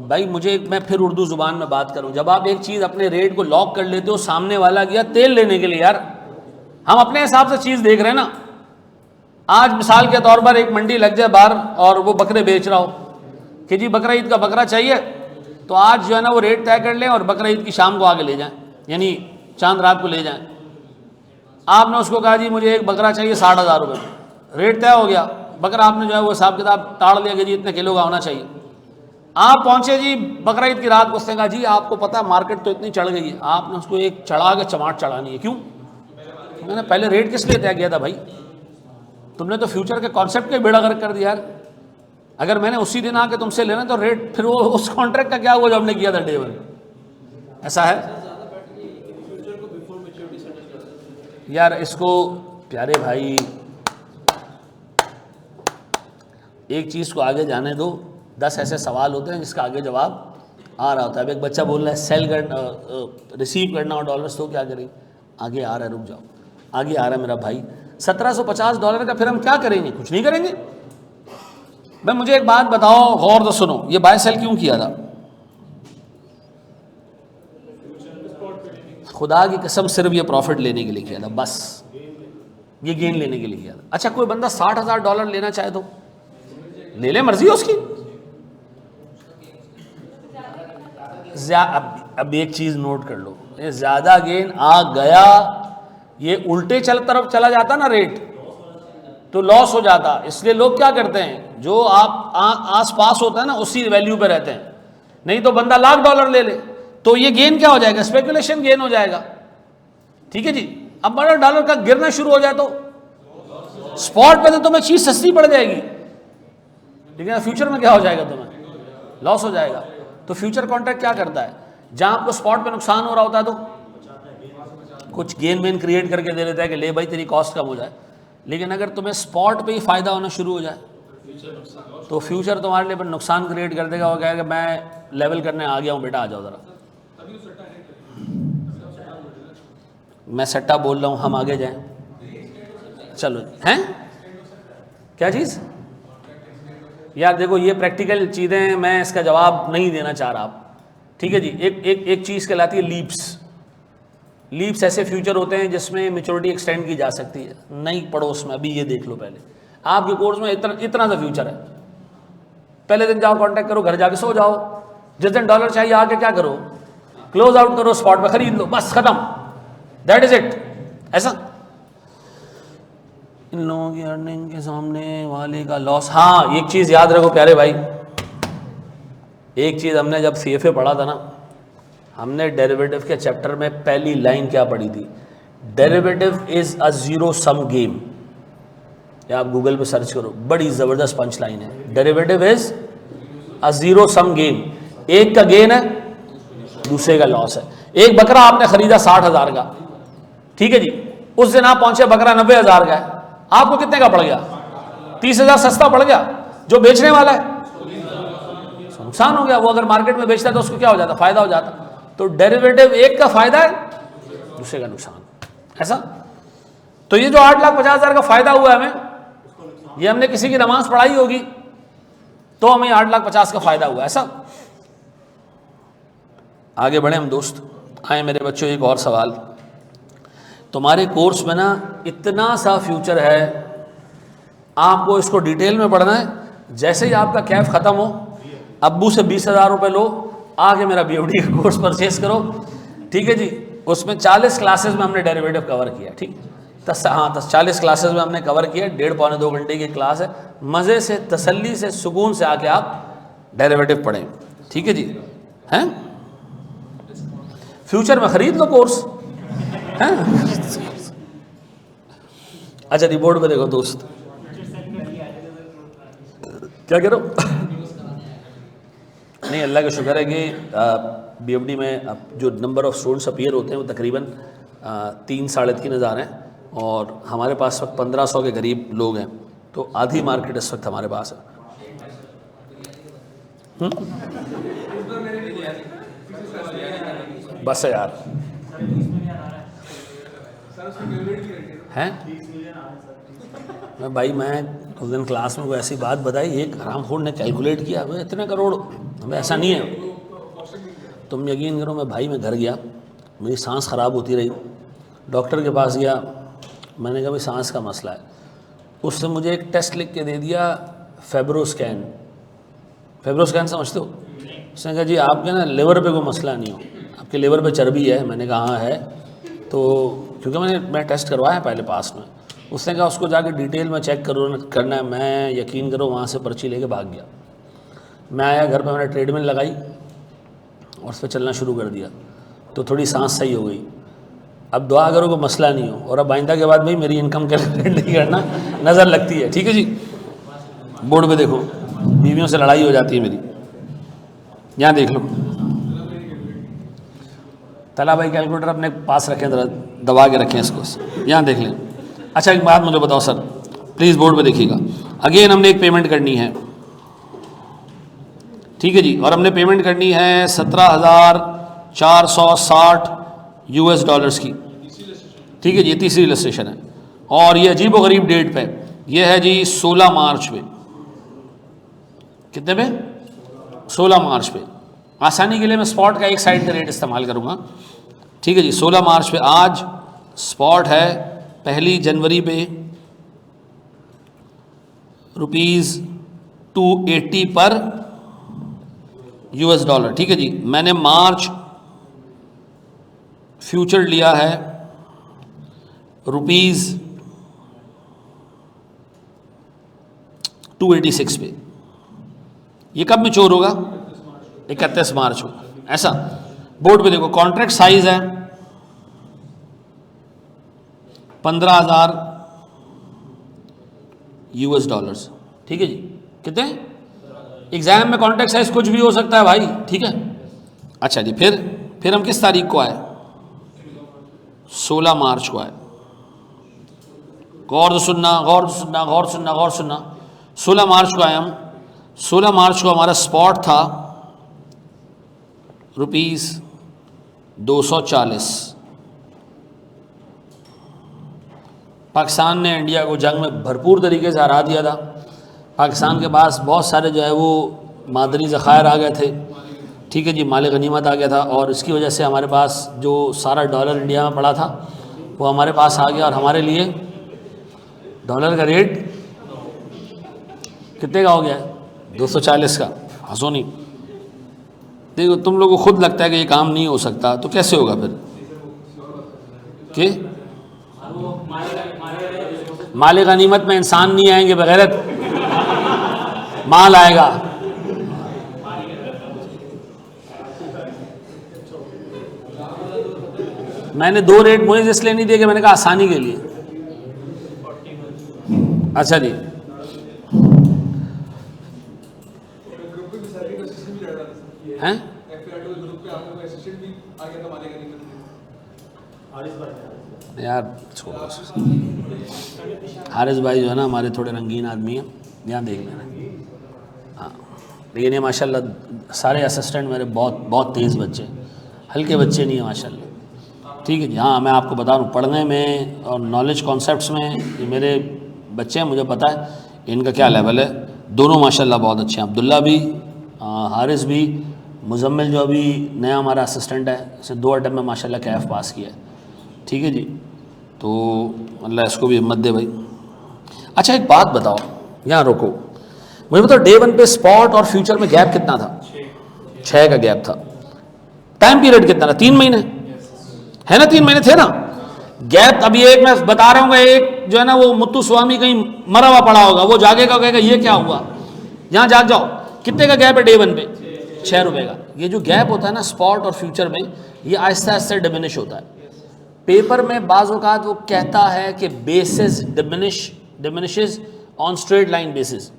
भाई मुझे, मैं फिर उर्दू जुबान में बात करूं, जब आप एक चीज़ अपने रेट को लॉक कर लेते हो, सामने वाला गया तेल लेने के लिए, यार हम अपने हिसाब से चीज़ देख रहे हैं ना। आज मिसाल के तौर पर एक मंडी लग जाए बाहर और वो बकरे बेच रहा हो कि जी बकरा ईद का बकरा चाहिए, तो आज जो है ना वो रेट तय कर लें और बकरा ईद की शाम को आगे ले जाएं, यानी चांद रात को ले जाएं। आपने उसको कहा जी मुझे एक बकरा चाहिए 60,000 रुपये में, रेट तय हो गया, बकरा आपने जो है वो हिसाब किताब ताड़ लिया कि जी इतने किलो का होना चाहिए। आप पहुंचे जी बकरा ईद की रात को, उसने कहा जी आपको पता मार्केट तो इतनी चढ़ गई है, आपने उसको एक चढ़ा के चमाट चढ़ानी है। क्यों? मैंने पहले रेट किस लिए तय किया था भाई? तुमने तो फ्यूचर के कॉन्सेप्ट के बेड़ा गर्क कर दिया यार। अगर मैंने उसी दिन आके तुमसे लेना तो रेट, फिर वो उस कॉन्ट्रैक्ट का क्या हुआ जो हमने किया था डे 1? ऐसा है यार। इसको प्यारे भाई एक चीज़ को आगे जाने दो, 10 ऐसे सवाल होते हैं जिसका आगे जवाब आ रहा होता है। अब एक बच्चा बोल रहा है सेल करना, रिसीव करना और डॉलर्स, तो क्या करें? आगे आ रहा है, रुक जाओ, आगे आ रहा है मेरा भाई। 1750 डॉलर का फिर हम क्या करेंगे? कुछ नहीं करेंगे। भाई मुझे एक बात बताओ, गौर तो सुनो, ये बाय सेल क्यों किया था? खुदा की कसम सिर्फ ये प्रॉफिट लेने के लिए किया था, बस ये गेन लेने के लिए किया था। अच्छा कोई बंदा 60,000 डॉलर लेना चाहे तो ले ले, मर्जी है उसकी। अब एक चीज नोट कर लो, ये ज्यादा गेन आ गया, ये उल्टे तरफ चला जाता ना रेट, तो लॉस हो जाता। इसलिए लोग क्या करते हैं, जो आप आस पास होता है ना उसी वैल्यू पे रहते हैं। नहीं तो बंदा $1,00,000 ले ले, तो ये गेन क्या हो जाएगा, स्पेकुलेशन गेन हो जाएगा। ठीक है जी। अब अगर डॉलर का गिरना शुरू हो जाए तो स्पॉट पे तो तुम्हें चीज सस्ती पड़ जाएगी, लेकिन फ्यूचर में क्या हो जाएगा, तुम्हें लॉस हो जाएगा। तो फ्यूचर कॉन्ट्रैक्ट क्या करता है, जहां आपको स्पॉट पे नुकसान हो रहा होता है तो कुछ गेन वेन क्रिएट करके दे देता है कि ले भाई तेरी कॉस्ट कम हो जाए। लेकिन अगर तुम्हें स्पॉट पे ही फायदा होना शुरू हो जाए तो फ्यूचर तुम्हारे लिए नुकसान क्रिएट कर देगा। वो कहेगा मैं लेवल करने आ गया हूं बेटा, आ जाओ जरा। मैं सट्टा बोल रहा हूं, हम आगे जाएं, चलो। हैं क्या चीज़ यार, देखो ये प्रैक्टिकल चीज़ें, मैं इसका जवाब नहीं देना चाह रहा। ठीक है जी। एक चीज़ कहलाती है लीप्स। लीप्स ऐसे फ्यूचर होते हैं जिसमें मेच्योरिटी एक्सटेंड की जा सकती है। नहीं पढ़ो उसमें, अभी ये देख लो पहले। आपके कोर्स में इतना सा फ्यूचर है। पहले दिन जाओ, कांटेक्ट करो, घर जाके सो जाओ। जिस दिन डॉलर चाहिए आके क्या करो, क्लोज आउट करो, स्पॉट पे खरीद लो, बस खत्म, दैट इज इट। ऐसा इन लोगों की अर्निंग के सामने वाले का लॉस। हाँ, एक चीज़ याद रखो प्यारे भाई, एक चीज़ हमने जब CFA पढ़ा था ना, हमने डेरिवेटिव के चैप्टर में पहली लाइन क्या पढ़ी थी, derivative is a zero sum game. या आप गूगल पे सर्च करो, बड़ी ज़बरदस्त पंच लाइन है, derivative is a zero sum game. एक का गेन है, दूसरे का लॉस है। एक बकरा आपने खरीदा 60,000 का, ठीक है जी, उस दिन आप पहुंचे बकरा 90,000 का है, आपको कितने का पड़ गया, 30,000 सस्ता पड़ गया। जो बेचने वाला है नुकसान हो गया। वो अगर मार्केट में बेचता तो उसको क्या हो जाता, फायदा हो जाता। तो डेरिवेटिव एक का फायदा है, दूसरे का नुकसान। ऐसा तो ये जो 8,50,000 का फायदा हुआ हमें, ये हमने किसी की नमाज पढ़ाई होगी तो हमें 8,50,000 का फायदा हुआ। ऐसा आगे बढ़े हम दोस्त। आए मेरे बच्चों, एक और सवाल। तुम्हारे कोर्स में ना इतना सा फ्यूचर है, आपको इसको डिटेल में पढ़ना है। जैसे ही आपका कैफ ख़त्म हो, अब्बू से 20,000 रुपये लो, आके मेरा BFD का कोर्स परचेस करो। ठीक है जी। उसमें 40 क्लासेस में हमने डेरिवेटिव कवर किया। ठीक, 40 क्लासेस में हमने कवर किया। 1.5-पौने 2 घंटे की क्लास है। मज़े से, तसल्ली से, सुकून से आके आप डेरिवेटिव पढ़ें। ठीक है जी। हैं फ्यूचर में ख़रीद लो कोर्स, हैं। अच्छा, रिपोर्ट पे देखो दोस्त, क्या कह रहे हो। नहीं, अल्लाह का शुक्र है कि BFD में अब जो नंबर ऑफ़ स्टूडेंट्स अपीयर होते हैं वो तकरीबन 3-3.5 हैं, और हमारे पास वक्त 1500 के करीब लोग हैं। तो आधी मार्केट इस वक्त हमारे पास है। बस है यार, हैं मैं उस दिन क्लास में वो ऐसी बात बताई, एक हरामखोर ने कैलकुलेट किया, भाई इतने करोड़, हमें ऐसा नहीं है। तुम यकीन करो, मैं घर गया, मेरी सांस ख़राब होती रही, डॉक्टर के पास गया, मैंने कहा भाई सांस का मसला है। उसने मुझे एक टेस्ट लिख के दे दिया, फेब्रोस्कैन समझते हो। उसने कहा जी आपके ना लिवर पे कोई मसला नहीं हो, आपके लिवर पे चर्बी है। मैंने कहा हाँ है। तो क्योंकि मैं टेस्ट करवाया है पहले पास में। उसने कहा उसको जाके डिटेल में चेक करना है। मैं यकीन करो वहाँ से पर्ची लेके भाग गया। मैं आया घर पे, मैंने ट्रेडमिल लगाई और उस पर चलना शुरू कर दिया, तो थोड़ी सांस सही हो गई। अब दुआ करो कोई मसला नहीं हो। और अब आइंदा के बाद भाई मेरी इनकम कैलकुलेट नहीं करना, नज़र लगती है। ठीक है जी। बोर्ड पे देखो, बीवियों से लड़ाई हो जाती है मेरी। यहाँ देख लो, तला भाई कैलकुलेटर अपने पास रखें, ज़रा दबा के रखें इसको, यहाँ देख लें। अच्छा, एक बात मुझे बताओ सर, प्लीज़ बोर्ड पे देखिएगा। अगेन हमने एक पेमेंट करनी है, ठीक है जी, और हमने पेमेंट करनी है 17,460 US डॉलर्स की। ठीक है जी, तीसरी इलस्ट्रेशन है, और ये अजीब व गरीब डेट पे, ये है जी 16 मार्च पे। कितने पे? 16 मार्च पे। आसानी के लिए मैं स्पॉट का एक साइड का रेट इस्तेमाल करूँगा। ठीक है जी, 16 मार्च पे। आज स्पॉट है 1 जनवरी पे ₹280 पर US डॉलर। ठीक है जी। मैंने मार्च फ्यूचर लिया है ₹286 पे। ये कब मैच्योर होगा? 31 मार्च को। ऐसा बोर्ड पे देखो, कॉन्ट्रैक्ट साइज है 15,000 US डॉलर्स, ठीक है जी। कितने? एग्जाम में कॉन्ट्रैक्ट साइज कुछ भी हो सकता है भाई, ठीक है। अच्छा जी, फिर हम किस तारीख को आए? 16 मार्च को आए। गौर से सुनना, गौर से सुनना, गौर से सुनना, गौर से सुनना। 16 मार्च को आए हम। 16 मार्च को हमारा स्पॉट था ₹240। पाकिस्तान ने इंडिया को जंग में भरपूर तरीके से हरा दिया था। पाकिस्तान के पास बहुत सारे जो है वो मादनी ज़खायर आ गए थे, ठीक है जी, माल गनीमत आ गया था, और इसकी वजह से हमारे पास जो सारा डॉलर इंडिया में पड़ा था वो हमारे पास आ गया, और हमारे लिए डॉलर का रेट कितने का हो गया है? 240 का। हंसो नहीं, देखो तुम लोगों को खुद लगता है कि ये काम नहीं हो सकता, तो कैसे होगा फिर? कि माल गनीमत में इंसान नहीं आएंगे, बगैरत माल आएगा। मैंने 2 रेट मुझे इसलिए नहीं दिए कि मैंने कहा आसानी के लिए। अच्छा जी, हैं यार, छोड़ो। हारिस भाई जो है ना हमारे थोड़े रंगीन आदमी हैं, यहाँ देख लेना। हाँ, लेकिन ये माशाल्लाह सारे असिस्टेंट मेरे बहुत बहुत तेज़ बच्चे, हल्के बच्चे नहीं हैं माशाल्लाह, ठीक है जी। हाँ, मैं आपको बता रहा हूँ, पढ़ने में और नॉलेज कॉन्सेप्ट्स में ये मेरे बच्चे हैं, मुझे पता है इनका क्या लेवल है। दोनों माशाल्लाह बहुत अच्छे हैं, अब्दुल्ला भी, हारिस भी, मुजम्मिल जो अभी नया हमारा असिस्टेंट है, इसे 2 अटैम्प्ट में माशाल्लाह कैफ पास किया है, ठीक है जी। तो अल्लाह इसको भी हिम्मत दे भाई। अच्छा एक बात बताओ, यहाँ रुको, मुझे बताओ डे 1 पे स्पॉट और फ्यूचर में गैप कितना था? 6 का गैप था। टाइम पीरियड कितना था? 3 महीने है ना, 3 महीने थे ना गैप। अभी एक मैं बता रहा हूँ, एक जो है ना वो मुत्तु स्वामी कहीं मरा हुआ पड़ा होगा, वो जागेगा, कहेगा ये क्या हुआ, यहाँ जाग जाओ। कितने का गैप है डे 1 पे? 6 रुपये का। ये जो गैप होता है ना स्पॉट और फ्यूचर में, ये आहिस्ता आहिस्ता डिमिनिश होता है। पेपर में बाज़ औक़ात वो कहता है कि basis diminishes on straight line basis.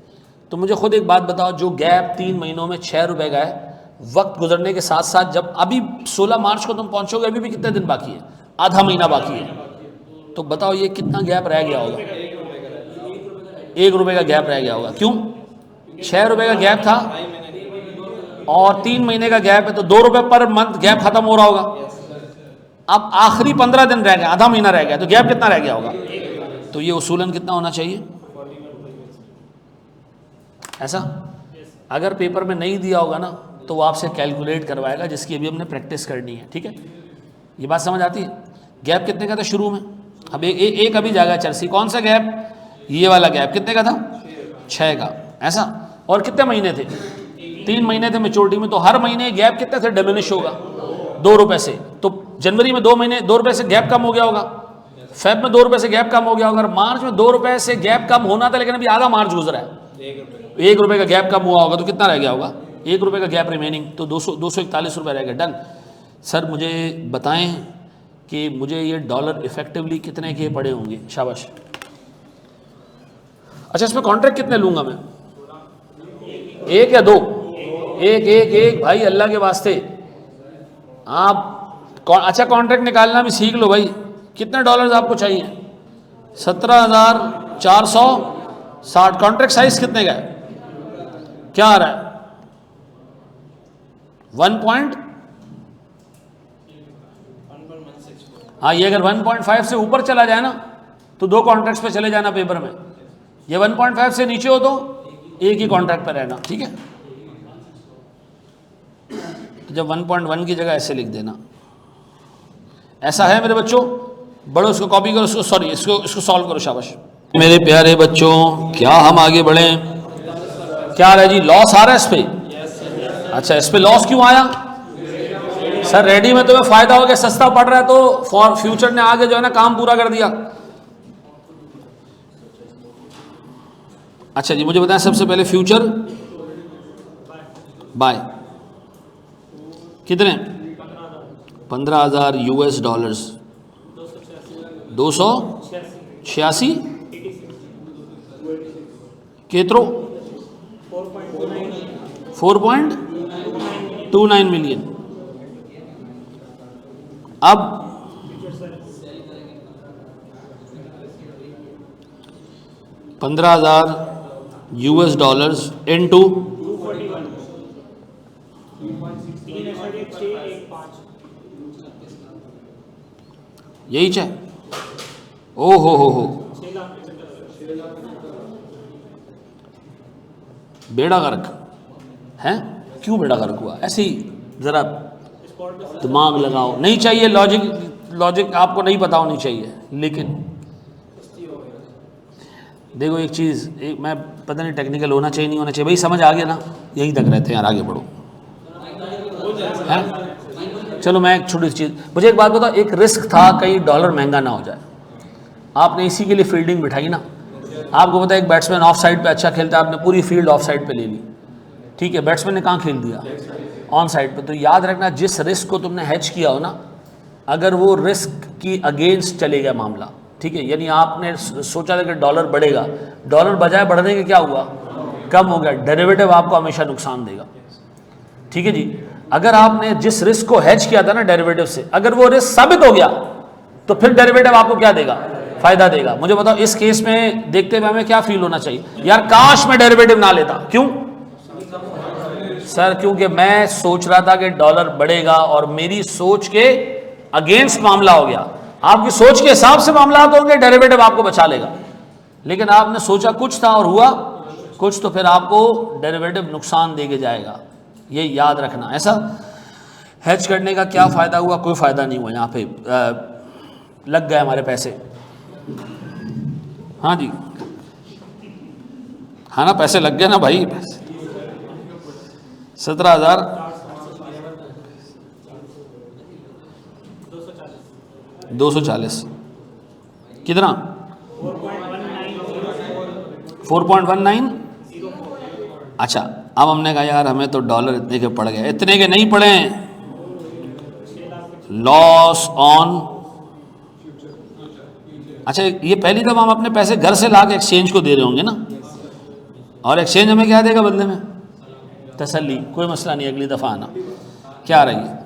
तो मुझे खुद एक बात बताओ, जो गैप 3 महीनों में 6 रुपये का है, वक्त गुजरने के साथ साथ जब अभी 16 मार्च को तुम पहुंचोगे, अभी भी कितने दिन बाकी है? आधा महीना बाकी है। तो बताओ ये कितना गैप रह गया होगा? 1 रुपये का गैप रह गया होगा। क्यों? 6 रुपये का गैप था और 3 महीने का गैप है, तो 2 रुपये पर मंथ गैप खत्म हो रहा होगा। अब आखिरी 15 दिन रह गया, आधा महीना रह गया, तो गैप कितना रह गया होगा? तो ये उसूलन कितना होना चाहिए? ऐसा अगर पेपर में नहीं दिया होगा ना, तो वो आपसे कैलकुलेट करवाएगा, जिसकी अभी हमने प्रैक्टिस करनी है, ठीक है। ये बात समझ आती है? गैप कितने का था शुरू में? अब एक अभी जाएगा चर्सी, कौन सा गैप? ये वाला गैप कितने का था? 6 का। ऐसा, और कितने महीने थे? 3 महीने थे मैच्योरिटी में, तो हर महीने गैप कितने थे? डिमिनिश होगा 2 रुपये से। तो जनवरी में 2 रुपये से गैप कम हो गया होगा, फेब में 2 रुपये से गैप कम हो गया होगा, मार्च में 2 रुपये से गैप कम होना था, लेकिन अभी आधा मार्च गुजरा है, 1 रुपये का गैप कम हुआ होगा, तो कितना रह गया होगा? 1 रुपये का गैप रिमेनिंग, तो 241 रुपये रह गए। डन। सर मुझे बताएं कि मुझे ये डॉलर इफेक्टिवली कितने के पड़े होंगे? शाबाश। अच्छा, इसमें कॉन्ट्रैक्ट कितने लूंगा मैं? 1 या 2? एक भाई, अल्लाह के वास्ते आप अच्छा कॉन्ट्रैक्ट निकालना भी सीख लो भाई। कितने डॉलर्स आपको चाहिए? 17,460। कॉन्ट्रैक्ट साइज कितने का है? क्या आ रहा है? 1 हाँ, ये अगर 1.5 से ऊपर चला जाए ना, तो 2 कॉन्ट्रैक्ट्स पे चले जाना पेपर में। ये 1.5 से नीचे हो तो एक ही कॉन्ट्रैक्ट पर रहना, ठीक है। तो जब 1.1 की जगह ऐसे लिख देना। ऐसा है मेरे बच्चों? बड़ो, इसको कॉपी करो, इसको सॉरी इसको सॉल्व करो। शाबाश मेरे प्यारे बच्चों, क्या हम आगे बढ़ें? क्या आ रहा है जी? लॉस आ रहा है इस पे? अच्छा, इस पे लॉस क्यों आया? सर रेडी में तुम्हें फायदा हो गया, सस्ता पड़ रहा है, तो फॉर फ्यूचर ने आगे जो है ना काम पूरा कर दिया। अच्छा जी, मुझे बताएं सबसे पहले फ्यूचर बाय कितने? 15,000 US डॉलर्स 286 केतरो 4.29 मिलियन। अब 15,000 US डॉलर्स इनटू 241 यही चाहे। ओ हो बेड़ा गर्क है। क्यों बेड़ा गर्क हुआ? ऐसे ही ज़रा दिमाग लगाओ। नहीं चाहिए लॉजिक आपको नहीं पता होनी चाहिए। लेकिन देखो एक चीज़, मैं पता नहीं टेक्निकल होना चाहिए नहीं होना चाहिए, भाई समझ आ गया ना, यहीं तक रहते हैं यार, आगे बढ़ो हैं। चलो मैं एक छोटी सी चीज़, मुझे एक बात बताओ, एक रिस्क था कहीं डॉलर महंगा ना हो जाए, आपने इसी के लिए फील्डिंग बिठाई ना। आपको पता है एक बैट्समैन ऑफ साइड पे अच्छा खेलता है, आपने पूरी फील्ड ऑफ साइड पे ले ली, ठीक है, बैट्समैन ने कहाँ खेल दिया? ऑन साइड पे। तो याद रखना, जिस रिस्क को तुमने हैच किया हो ना, अगर वो रिस्क की अगेंस्ट चले गया मामला, ठीक है, यानी आपने सोचा था कि डॉलर बढ़ेगा, डॉलर बजाय बढ़ने के क्या हुआ? कम हो गया। डेरिवेटिव आपको हमेशा नुकसान देगा, ठीक है जी। अगर आपने जिस रिस्क को हैच किया था ना डेरिवेटिव से, अगर वो रिस्क साबित हो गया तो फिर डेरिवेटिव आपको क्या देगा? फायदा देगा। मुझे बताओ इस केस में देखते हुए हमें क्या फील होना चाहिए? यार काश मैं डेरिवेटिव ना लेता। क्यों सर? क्योंकि मैं सोच रहा था कि डॉलर बढ़ेगा और मेरी सोच के अगेंस्ट मामला हो गया। आपकी सोच के हिसाब से मामला होंगे, डेरिवेटिव आपको बचा लेगा, लेकिन आपने सोचा कुछ था और हुआ कुछ, तो फिर आपको डेरिवेटिव नुकसान देके जाएगा। ये याद रखना। ऐसा हेज करने का क्या फ़ायदा हुआ? कोई फ़ायदा नहीं हुआ। यहाँ पे लग गए हमारे पैसे। हाँ जी, हाँ ना, पैसे लग गए ना भाई। 17,240 कितना? 4.19। अच्छा, अब हमने कहा यार हमें तो डॉलर इतने के पड़ गए। इतने के नहीं पड़े, लॉस ऑन। अच्छा, ये पहली दफा हम अपने पैसे घर से ला के एक्सचेंज को दे रहे होंगे ना, और एक्सचेंज हमें क्या देगा बदले में? तसल्ली। कोई मसला नहीं, अगली दफा आना। क्या आ रही है?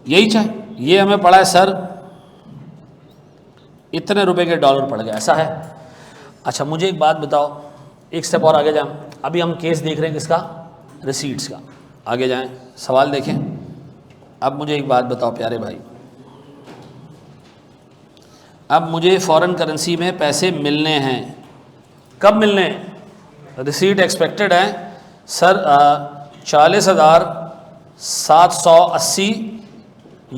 यही चाहे। ये हमें पड़ा है सर इतने रुपए के डॉलर पड़ गए, ऐसा है। अच्छा मुझे एक बात बताओ, एक स्टेप और आगे जाएं। अभी हम केस देख रहे हैं किसका? रिसीट्स का। आगे जाएं, सवाल देखें। अब मुझे एक बात बताओ प्यारे भाई, अब मुझे फॉरेन करेंसी में पैसे मिलने हैं। कब मिलने हैं? रिसीट एक्सपेक्टेड है सर 40,780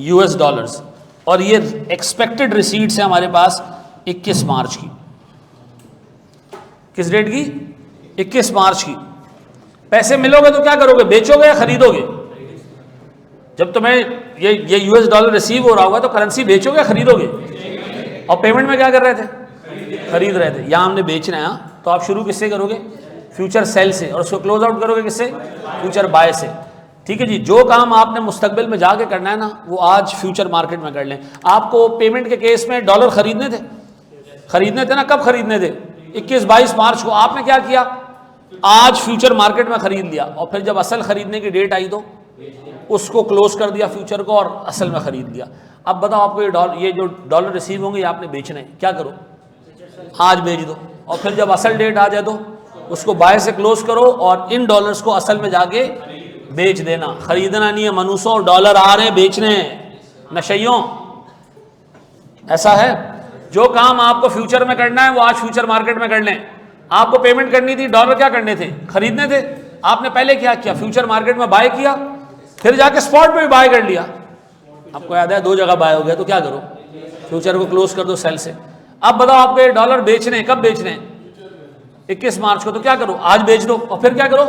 US डॉलर्स, और ये एक्सपेक्टेड रिसीट्स है हमारे पास 21 मार्च की। किस डेट की? 21 मार्च की। पैसे मिलोगे तो क्या करोगे? बेचोगे या खरीदोगे? जब तुम्हें ये US डॉलर रिसीव हो रहा होगा तो करेंसी बेचोगे या खरीदोगे? और पेमेंट में क्या कर रहे थे? खरीद रहे थे। यहाँ हमने बेचना है, तो आप शुरू किससे करोगे? फ्यूचर सेल से, और उसको क्लोज आउट करोगे किससे? फ्यूचर बाय से। ठीक है जी। जो काम आपने मुस्तकबिल में जाके करना है ना, वो आज फ्यूचर मार्केट में कर लें। आपको पेमेंट के केस में डॉलर खरीदने थे ना। कब खरीदने थे? 21-22 मार्च को। आपने क्या किया? आज फ्यूचर मार्केट में खरीद लिया, और फिर जब असल खरीदने की डेट आई तो उसको क्लोज कर दिया फ्यूचर को, और असल में खरीद लिया। अब बताओ आपको ये जो डॉलर रिसीव होंगे, ये आपने बेचने हैं, क्या करो? आज बेच दो, और फिर जब असल डेट आ जाए तो उसको बाय से क्लोज करो, और इन डॉलर्स को असल में जाके बेच देना। खरीदना नहीं है मनूसों, डॉलर आ रहे हैं बेचने नशइयों। ऐसा है। जो काम आपको फ्यूचर में करना है वो आज फ्यूचर मार्केट में कर लें। आपको पेमेंट करनी थी, डॉलर क्या करने थे? खरीदने थे। आपने पहले क्या किया? फ्यूचर मार्केट में बाय किया, फिर जाके स्पॉट पे भी बाय कर लिया। आपको याद है 2 जगह बाय हो गया, तो क्या करो? फ्यूचर को क्लोज कर दो सेल से। अब बताओ आपको ये डॉलर बेचने, कब बेचने? 21 मार्च को। तो क्या करो? आज बेच दो, और फिर क्या करो?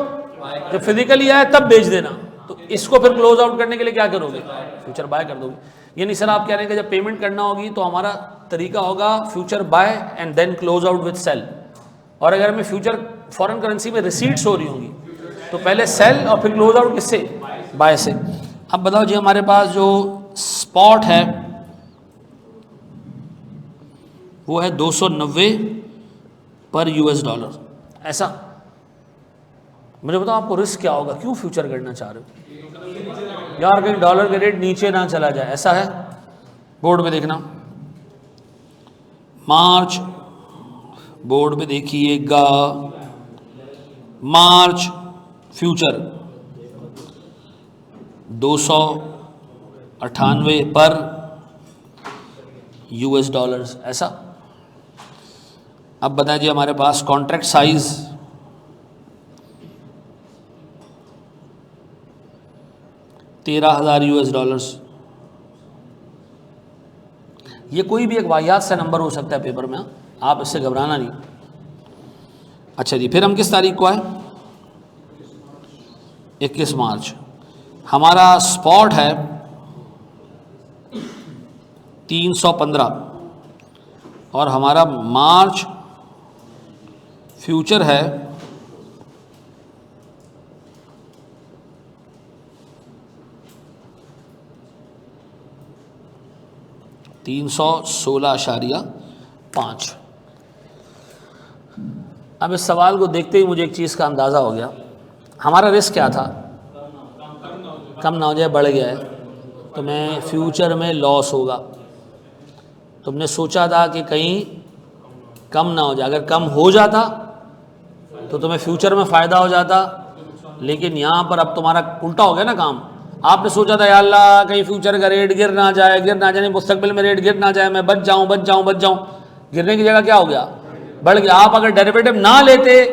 जब फिजिकली आए तब बेच देना। तो इसको फिर क्लोज आउट करने के लिए क्या करोगे? फ्यूचर बाय कर दोगे। यानी सर आप कह रहे हैं कि जब पेमेंट करना होगी तो हमारा तरीका होगा future buy and then close out with sell. और अगर हमें फ्यूचर फॉरेन करेंसी में रिसीट्स हो रही होंगी तो पहले सेल और फिर क्लोज आउट किससे, बाय से। अब बताओ जी हमारे पास जो स्पॉट है वो है 290 पर यूएस डॉलर, ऐसा। मुझे बताओ आपको रिस्क क्या होगा, क्यों फ्यूचर करना चाह रहे हो यार, कहीं डॉलर का रेट नीचे ना चला जाए, ऐसा है। बोर्ड में देखना, मार्च, बोर्ड में देखिएगा, मार्च फ्यूचर 298 पर यूएस डॉलर्स, ऐसा। अब बताइए हमारे पास कॉन्ट्रैक्ट साइज 13,000 यूएस डॉलर्स। ये कोई भी एक वाहियात सा नंबर हो सकता है पेपर में, आप इससे घबराना नहीं। अच्छा जी, फिर हम किस तारीख को आए, 21 मार्च। हमारा स्पॉट है 315 और हमारा मार्च फ्यूचर है 316.5। अब इस सवाल को देखते ही मुझे एक चीज़ का अंदाज़ा हो गया, हमारा रिस्क क्या था, कम ना हो जाए, बढ़ गया है, तुम्हें फ्यूचर में लॉस होगा। तुमने सोचा था कि कहीं कम ना हो जाए, अगर कम हो जाता तो तुम्हें फ्यूचर में फ़ायदा हो जाता, लेकिन यहाँ पर अब तुम्हारा उल्टा हो गया ना काम। आपने सोचा था या अल्लाह कहीं फ्यूचर का रेट गिर ना जाए, मुस्तकबिल में रेट गिर ना जाए, मैं बच जाऊँ। गिरने की जगह क्या हो गया, बढ़ गया। आप अगर डेरिवेटिव ना लेते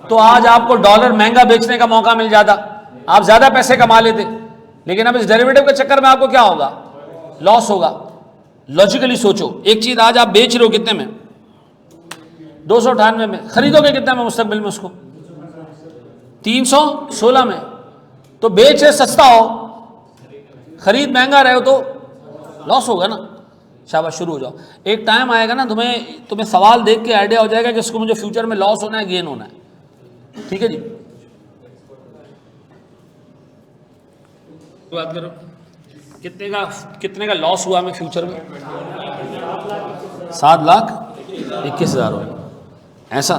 तो आज आपको डॉलर महंगा बेचने का मौका मिल जाता, आप ज़्यादा पैसे कमा लेते, लेकिन अब इस डेरिवेटिव के चक्कर में आपको क्या होगा, लॉस होगा। लॉजिकली सोचो, एक चीज़ आज आप बेच रहे हो कितने में, 298 में, खरीदोगे कितने में मुस्तकबिल में उसको, 316 में। तो बेच रहे सस्ता हो, खरीद महंगा रहे हो तो लॉस होगा ना। शाबाश, शुरू हो जाओ। एक टाइम आएगा ना तुम्हें सवाल देख के आइडिया हो जाएगा कि इसको मुझे फ्यूचर में लॉस होना है, गेन होना है। ठीक है जी, बात करो, कितने का लॉस हुआ हमें फ्यूचर में, 7,21,000 हो, ऐसा।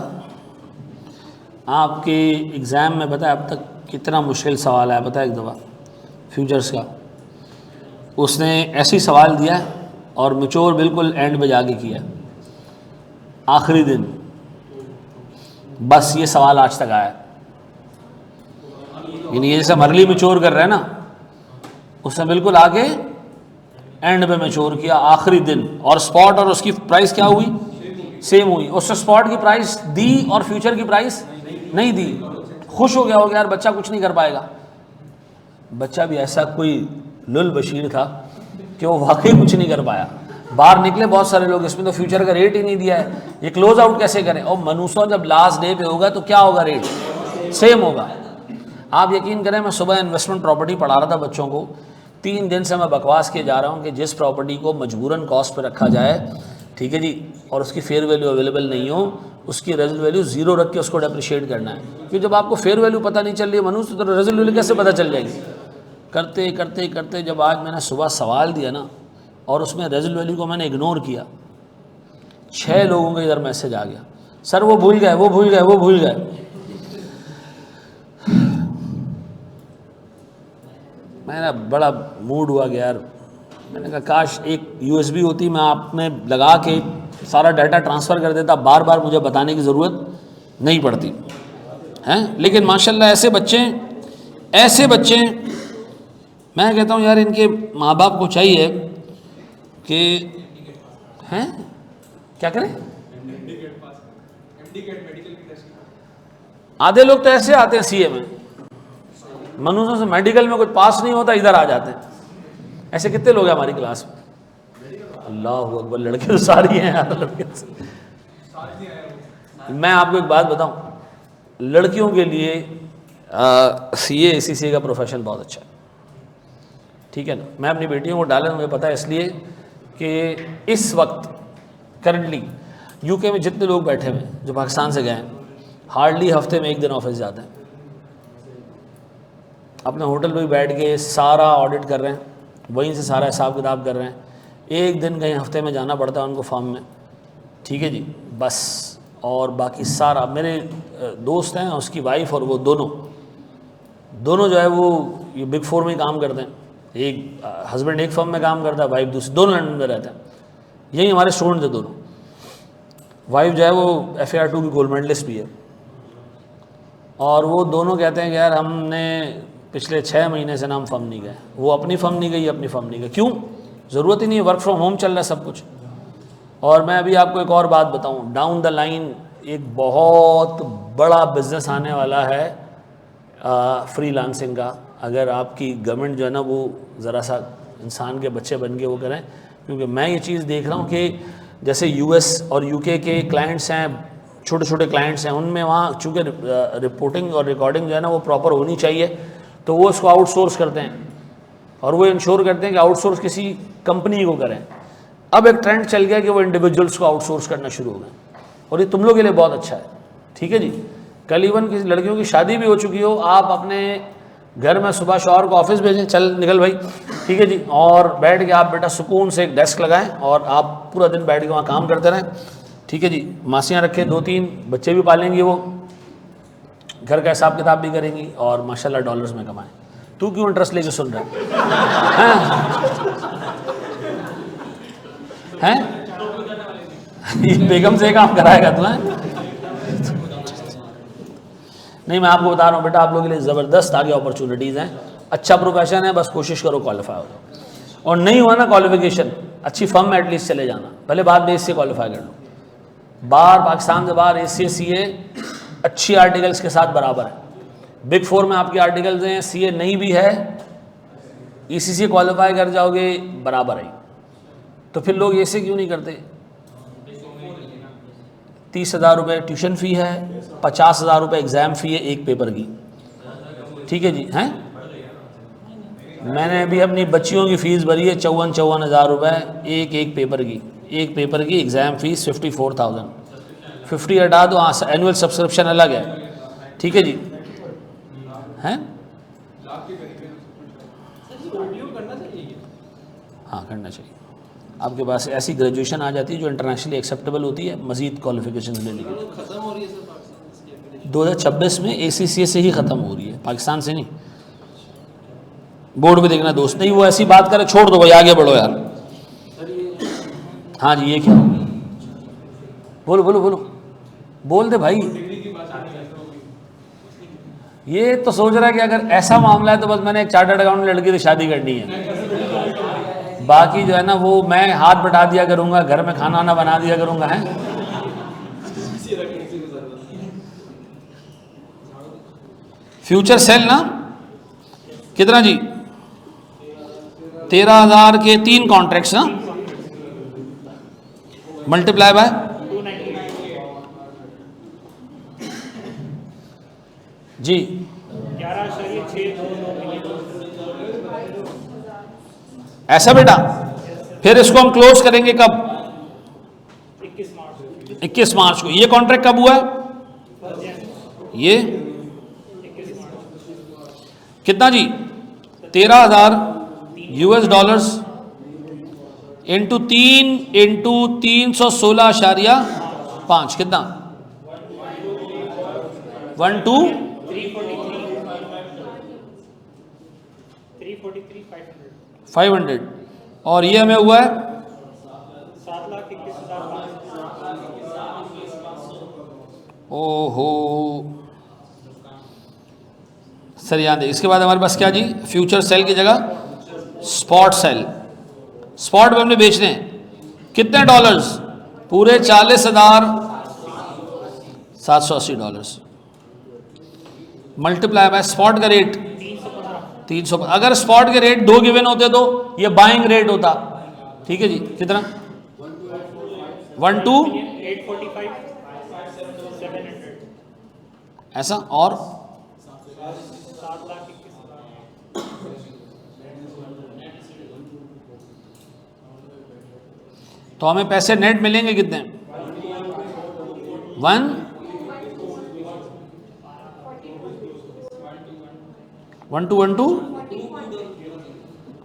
आपके एग्ज़ाम में पता है अब तक कितना मुश्किल सवाल आया, पता है एक दफ़ा फ्यूचर्स का, उसने ऐसी सवाल दिया है और मैच्योर बिल्कुल एंड पे जाके किया, आखिरी दिन, बस ये सवाल आज तक आया। यानी ये सब अर्ली मैच्योर कर रहे हैं ना, उसने बिल्कुल आगे एंड पे मैच्योर किया आखिरी दिन, और स्पॉट और उसकी प्राइस क्या हुई, सेम हुई। उसने स्पॉट की प्राइस दी और फ्यूचर की प्राइस नहीं दी, खुश हो गया यार बच्चा कुछ नहीं कर पाएगा। बच्चा भी ऐसा कोई लुल बशीर था कि वो वाकई कुछ नहीं कर पाया। बाहर निकले बहुत सारे लोग, इसमें तो फ्यूचर का रेट ही नहीं दिया है, ये क्लोज आउट कैसे करें। और मनुष्यों जब लास्ट डे पे होगा तो क्या होगा, रेट सेम होगा। आप यकीन करें, मैं सुबह इन्वेस्टमेंट प्रॉपर्टी पढ़ा रहा था बच्चों को, 3 दिन से मैं बकवास किए जा रहा हूँ कि जिस प्रॉपर्टी को मजबूरन कॉस्ट पे रखा जाए, ठीक है जी, और उसकी फेयर वैल्यू अवेलेबल नहीं हो, उसकी रेजल वैल्यू 0 रख के उसको डेप्रिशिएट करना है। क्योंकि जब आपको फेयर वैल्यू पता नहीं चल रही है मनुष्य, तो रेजल वैल्यू कैसे पता चल जाएगी। करते करते करते जब आज मैंने सुबह सवाल दिया ना, और उसमें रेजल वैल्यू को मैंने इग्नोर किया, 6 लोगों का इधर मैसेज आ गया, सर वो भूल गए। मेरा बड़ा मूड हुआ गया यार। मैंने कहा काश एक USB होती, मैं आप में लगा के सारा डाटा ट्रांसफ़र कर देता, बार बार मुझे बताने की ज़रूरत नहीं पड़ती हैं। लेकिन माशाल्लाह ऐसे बच्चे मैं कहता हूँ यार, इनके माँ बाप को चाहिए कि हैं क्या करें। आधे लोग तो ऐसे आते हैं CA में, मनुष्यों से मेडिकल में कुछ पास नहीं होता, इधर आ जाते हैं। ऐसे कितने लोग हैं हमारी क्लास में, अल्लाह अकबर, लड़के तो सारी हैं यार, लड़के। मैं आपको एक बात बताऊं, लड़कियों के लिए CA ACCA का प्रोफेशन बहुत अच्छा है, ठीक है ना। मैं अपनी बेटियों को डाला, मुझे पता है, इसलिए कि इस वक्त करंटली UK में जितने लोग बैठे हुए जो पाकिस्तान से गए हैं, हार्डली हफ्ते में 1 दिन ऑफिस जाते हैं। अपने होटल पे बैठ के सारा ऑडिट कर रहे हैं, वहीं से सारा हिसाब किताब कर रहे हैं। एक दिन कहीं हफ्ते में जाना पड़ता है उनको फॉर्म में, ठीक है जी, बस। और बाकी सारा मेरे दोस्त हैं, उसकी वाइफ और वो दोनों जो है वो ये बिग फोर में ही काम करते हैं। एक हस्बैंड एक फर्म में काम करता है, वाइफ दूसरी, दोनों लंदन में रहते हैं। यही हमारे स्टूडेंट थे दोनों। वाइफ जो है वो FAR2 की गोल्ड मेडलिस्ट भी है। और वो दोनों कहते हैं कि यार हमने पिछले 6 महीने से ना हम फर्म नहीं गए। वो अपनी फर्म नहीं गई, अपनी फर्म नहीं गए। क्यों? ज़रूरत ही नहीं है, वर्क फ्रॉम होम चल रहा है सब कुछ। और मैं अभी आपको एक और बात बताऊं, डाउन द लाइन एक बहुत बड़ा बिजनेस आने वाला है फ्रीलांसिंग का। अगर आपकी गवर्नमेंट जो है ना वो ज़रा सा इंसान के बच्चे बन के वो करें, क्योंकि मैं ये चीज़ देख रहा हूँ कि जैसे US और UK के क्लाइंट्स हैं, छोटे छोटे क्लाइंट्स हैं, उनमें वहाँ चूँकि रिपोर्टिंग और रिकॉर्डिंग जो है ना वो प्रॉपर होनी चाहिए, तो वो इसको आउटसोर्स करते हैं और वो इंश्योर करते हैं कि आउटसोर्स किसी कंपनी को करें। अब एक ट्रेंड चल गया कि वो इंडिविजुअल्स को आउटसोर्स करना शुरू हो गए, और ये तुम लोग के लिए बहुत अच्छा है, ठीक है जी। कल इवन किसी लड़कियों की शादी भी हो चुकी हो, आप अपने घर में सुबह शौहर को ऑफिस भेजें, चल निकल भाई, ठीक है जी, और बैठ के आप बेटा सुकून से एक डेस्क लगाएं और आप पूरा दिन बैठ के वहाँ काम करते रहें, ठीक है जी। मासियाँ रखें, 2-3 बच्चे भी पालेंगी, वो घर का हिसाब किताब भी करेंगी और माशाल्लाह डॉलर्स में कमाएं। तू क्यों इंटरेस्ट लेके सुन रहा है? बेगम से काम कराएगा तू? नहीं, मैं आपको बता रहा हूँ बेटा, आप लोगों के लिए ज़बरदस्त आगे अपॉर्चुनिटीज़ हैं। अच्छा प्रोफेशन है, बस कोशिश करो क्वालिफाई हो जाओ। और नहीं हुआ ना क्वालिफिकेशन, अच्छी फर्म में एटलीस्ट चले जाना, पहले बाद में इससे क्वालिफाई कर लो। बाहर पाकिस्तान से बाहर ACA CA अच्छी आर्टिकल्स के साथ बराबर है। बिग फोर में आपके आर्टिकल्स हैं, CA नहीं भी है, ECC क्वालिफाई कर जाओगे बराबर है। तो फिर लोग ऐसे क्यों नहीं करते? 30,000 रुपये ट्यूशन फ़ी है, 50,000 रुपये एग्ज़ाम फ़ी है एक पेपर की, ठीक है जी। हैं, मैंने अभी अपनी बच्चियों की फ़ीस भरी है 54,000 रुपये एक पेपर की। एक पेपर की एग्ज़ाम फ़ीस 54,000, 50 हटा दो, हाँ एनुअल सब्सक्रिप्शन अलग है, ठीक है जी। हैं, हाँ करना चाहिए। आपके पास ऐसी ग्रेजुएशन आ जाती है जो इंटरनेशनली एक्सेप्टेबल होती है, मज़ीद क्वालिफिकेशन लेने के लिए। 2026 में ACCA से ही ख़त्म हो रही है, पाकिस्तान से नहीं। बोर्ड में देखना दोस्त, नहीं वो ऐसी बात करे, छोड़ दो भाई, आगे बढ़ो यार। हाँ जी, ये क्या? बोलो बोलो बोलो, बोल दे भाई। ये तो सोच रहा है कि अगर ऐसा मामला है तो बस मैंने एक चार्टर्ड अकाउंटेंट लड़की से शादी करनी है, बाकी जो है ना वो मैं हाथ बटा दिया करूंगा, घर में खाना वाना बना दिया करूंगा। है फ्यूचर सेल ना कितना जी? 13,000 के 3 कॉन्ट्रैक्ट्स ना, मल्टीप्लाई बाय जी 11.622 ऐसा बेटा। फिर इसको हम क्लोज करेंगे कब? 21 मार्च को। ये कॉन्ट्रैक्ट कब हुआ है? ये कितना जी? 13,000 US डॉलर्स इंटू 3 इंटू 316.5 कितना? 500। और ये हमें हुआ है 7,21,000। ओहो सर, याद है। इसके बाद हमारे पास क्या जी? फ्यूचर सेल की जगह स्पॉट सेल। स्पॉट में हमने बेचने हैं कितने डॉलर्स? पूरे 40,780 डॉलर्स मल्टीप्लाई बाय स्पॉट का रेट 300। अगर स्पॉट के रेट 2 गिवन होते तो ये बाइंग रेट होता, ठीक है जी। कितना? 12845 ऐसा। और तो हमें पैसे नेट मिलेंगे कितने? 1 1212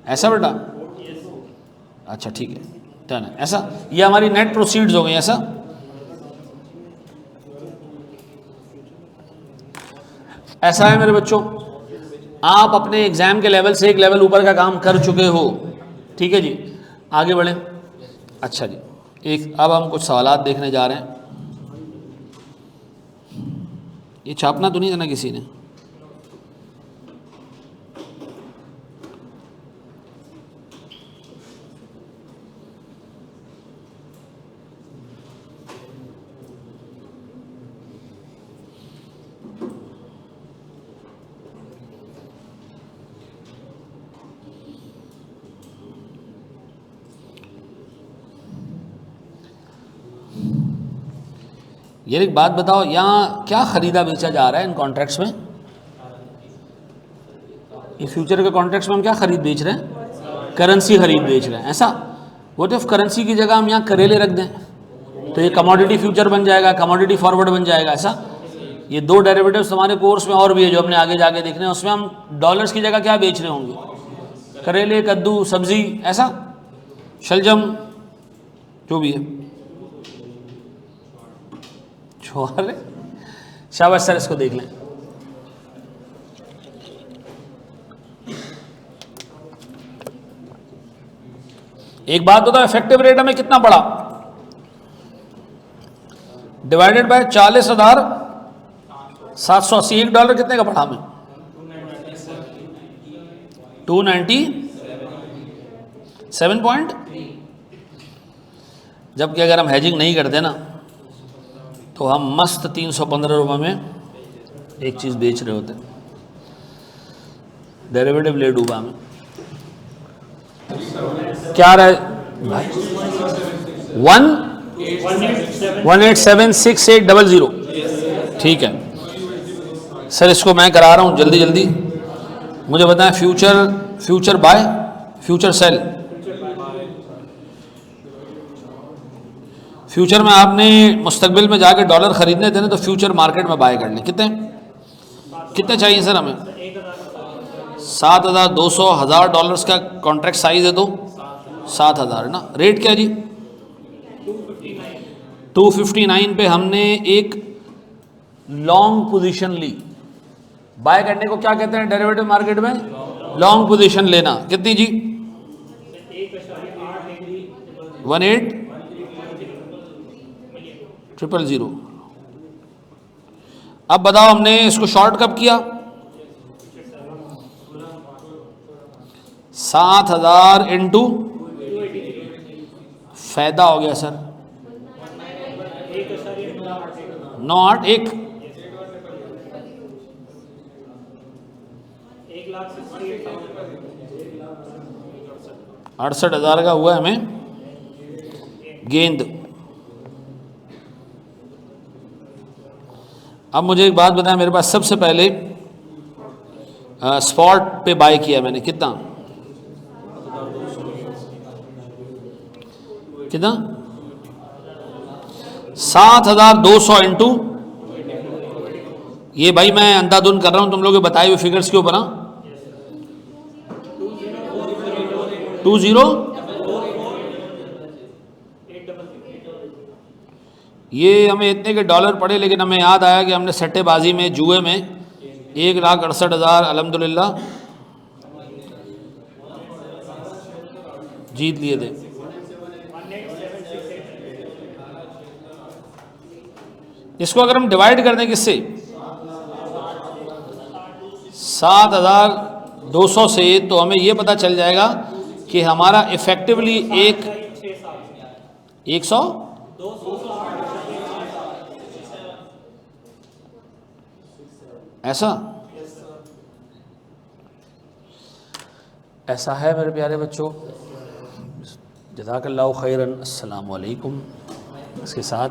ऐसा बेटा, अच्छा ठीक है, डन है ऐसा। ये हमारी नेट प्रोसीड्स हो गई ऐसा। ऐसा है मेरे बच्चों, आप अपने एग्जाम के लेवल से एक लेवल ऊपर का काम कर चुके हो, ठीक है जी। आगे बढ़ें। अच्छा जी, एक अब हम कुछ सवालात देखने जा रहे हैं। ये छापना तो नहीं देना किसी ने? ये एक बात बताओ, यहाँ क्या ख़रीदा बेचा जा रहा है इन कॉन्ट्रैक्ट्स में? ये फ्यूचर के कॉन्ट्रैक्ट्स में हम क्या ख़रीद बेच रहे हैं? करेंसी ख़रीद बेच रहे हैं ऐसा। व्हाट इफ करेंसी की जगह हम यहाँ करेले रख दें तो ये कमोडिटी फ्यूचर बन जाएगा, कमोडिटी फॉरवर्ड बन जाएगा ऐसा। ये दो डेरिवेटिव्स हमारे कोर्स में और भी है जो हमने आगे जाके देखने हैं, उसमें हम डॉलर्स की जगह क्या बेच रहे होंगे? करेले, कद्दू, सब्जी ऐसा, शलजम, जो भी है। छोरे शाबाश सर, इसको देख लें। एक बात बताओ, इफेक्टिव रेट हमें कितना पड़ा? Divided by 40,780। $1 कितने का पड़ा हमें? 297 पॉइंट। जबकि अगर हम हेजिंग नहीं करते ना तो हम मस्त 315 रुपये में एक चीज़ बेच रहे होते। डेरिवेटिव ले डूबा में क्या रहा है भाई? 1876800। ठीक है सर, इसको मैं करा रहा हूँ जल्दी जल्दी। मुझे बताएं, future buy, future sell. Future में आपने मुस्तकबिल में जाके डॉलर खरीदने थे ना, तो फ्यूचर मार्केट में बाय कर लें। कितने चाहिए सर हमें? 7,200, $1,000 का कॉन्ट्रैक्ट साइज है तो 7,000 ना। रेट क्या जी? 259 पे हमने एक लॉन्ग पोजीशन ली। बाय करने को क्या कहते हैं डेरिवेटिव मार्केट में? लॉन्ग पोजीशन लेना। कितनी जी? 18,000,000। अब बताओ हमने इसको शॉर्ट कब किया? 7,000 इंटू फायदा हो गया सर 981 68,000 का हुआ हमें गेंद। अब मुझे एक बात बताएं, मेरे पास सबसे पहले स्पॉट पे बाय किया मैंने, कितना 7,200 इंटू, ये भाई मैं अंधाधुन कर रहा हूं तुम लोग बताए हुए फिगर्स के ऊपर। 20, ये हमें इतने के डॉलर पड़े, लेकिन हमें याद आया कि हमने सट्टेबाजी में, जुए में 1,68,000 अल्हम्दुलिल्लाह जीत लिए थे। इसको अगर हम डिवाइड कर दें किससे? 7,200 से, तो हमें यह पता चल जाएगा कि हमारा इफेक्टिवली 100 ऐसा है मेरे प्यारे बच्चों। जज़ाकल्लाहु खैरन। अस्सलामु अलैकुम। इसके साथ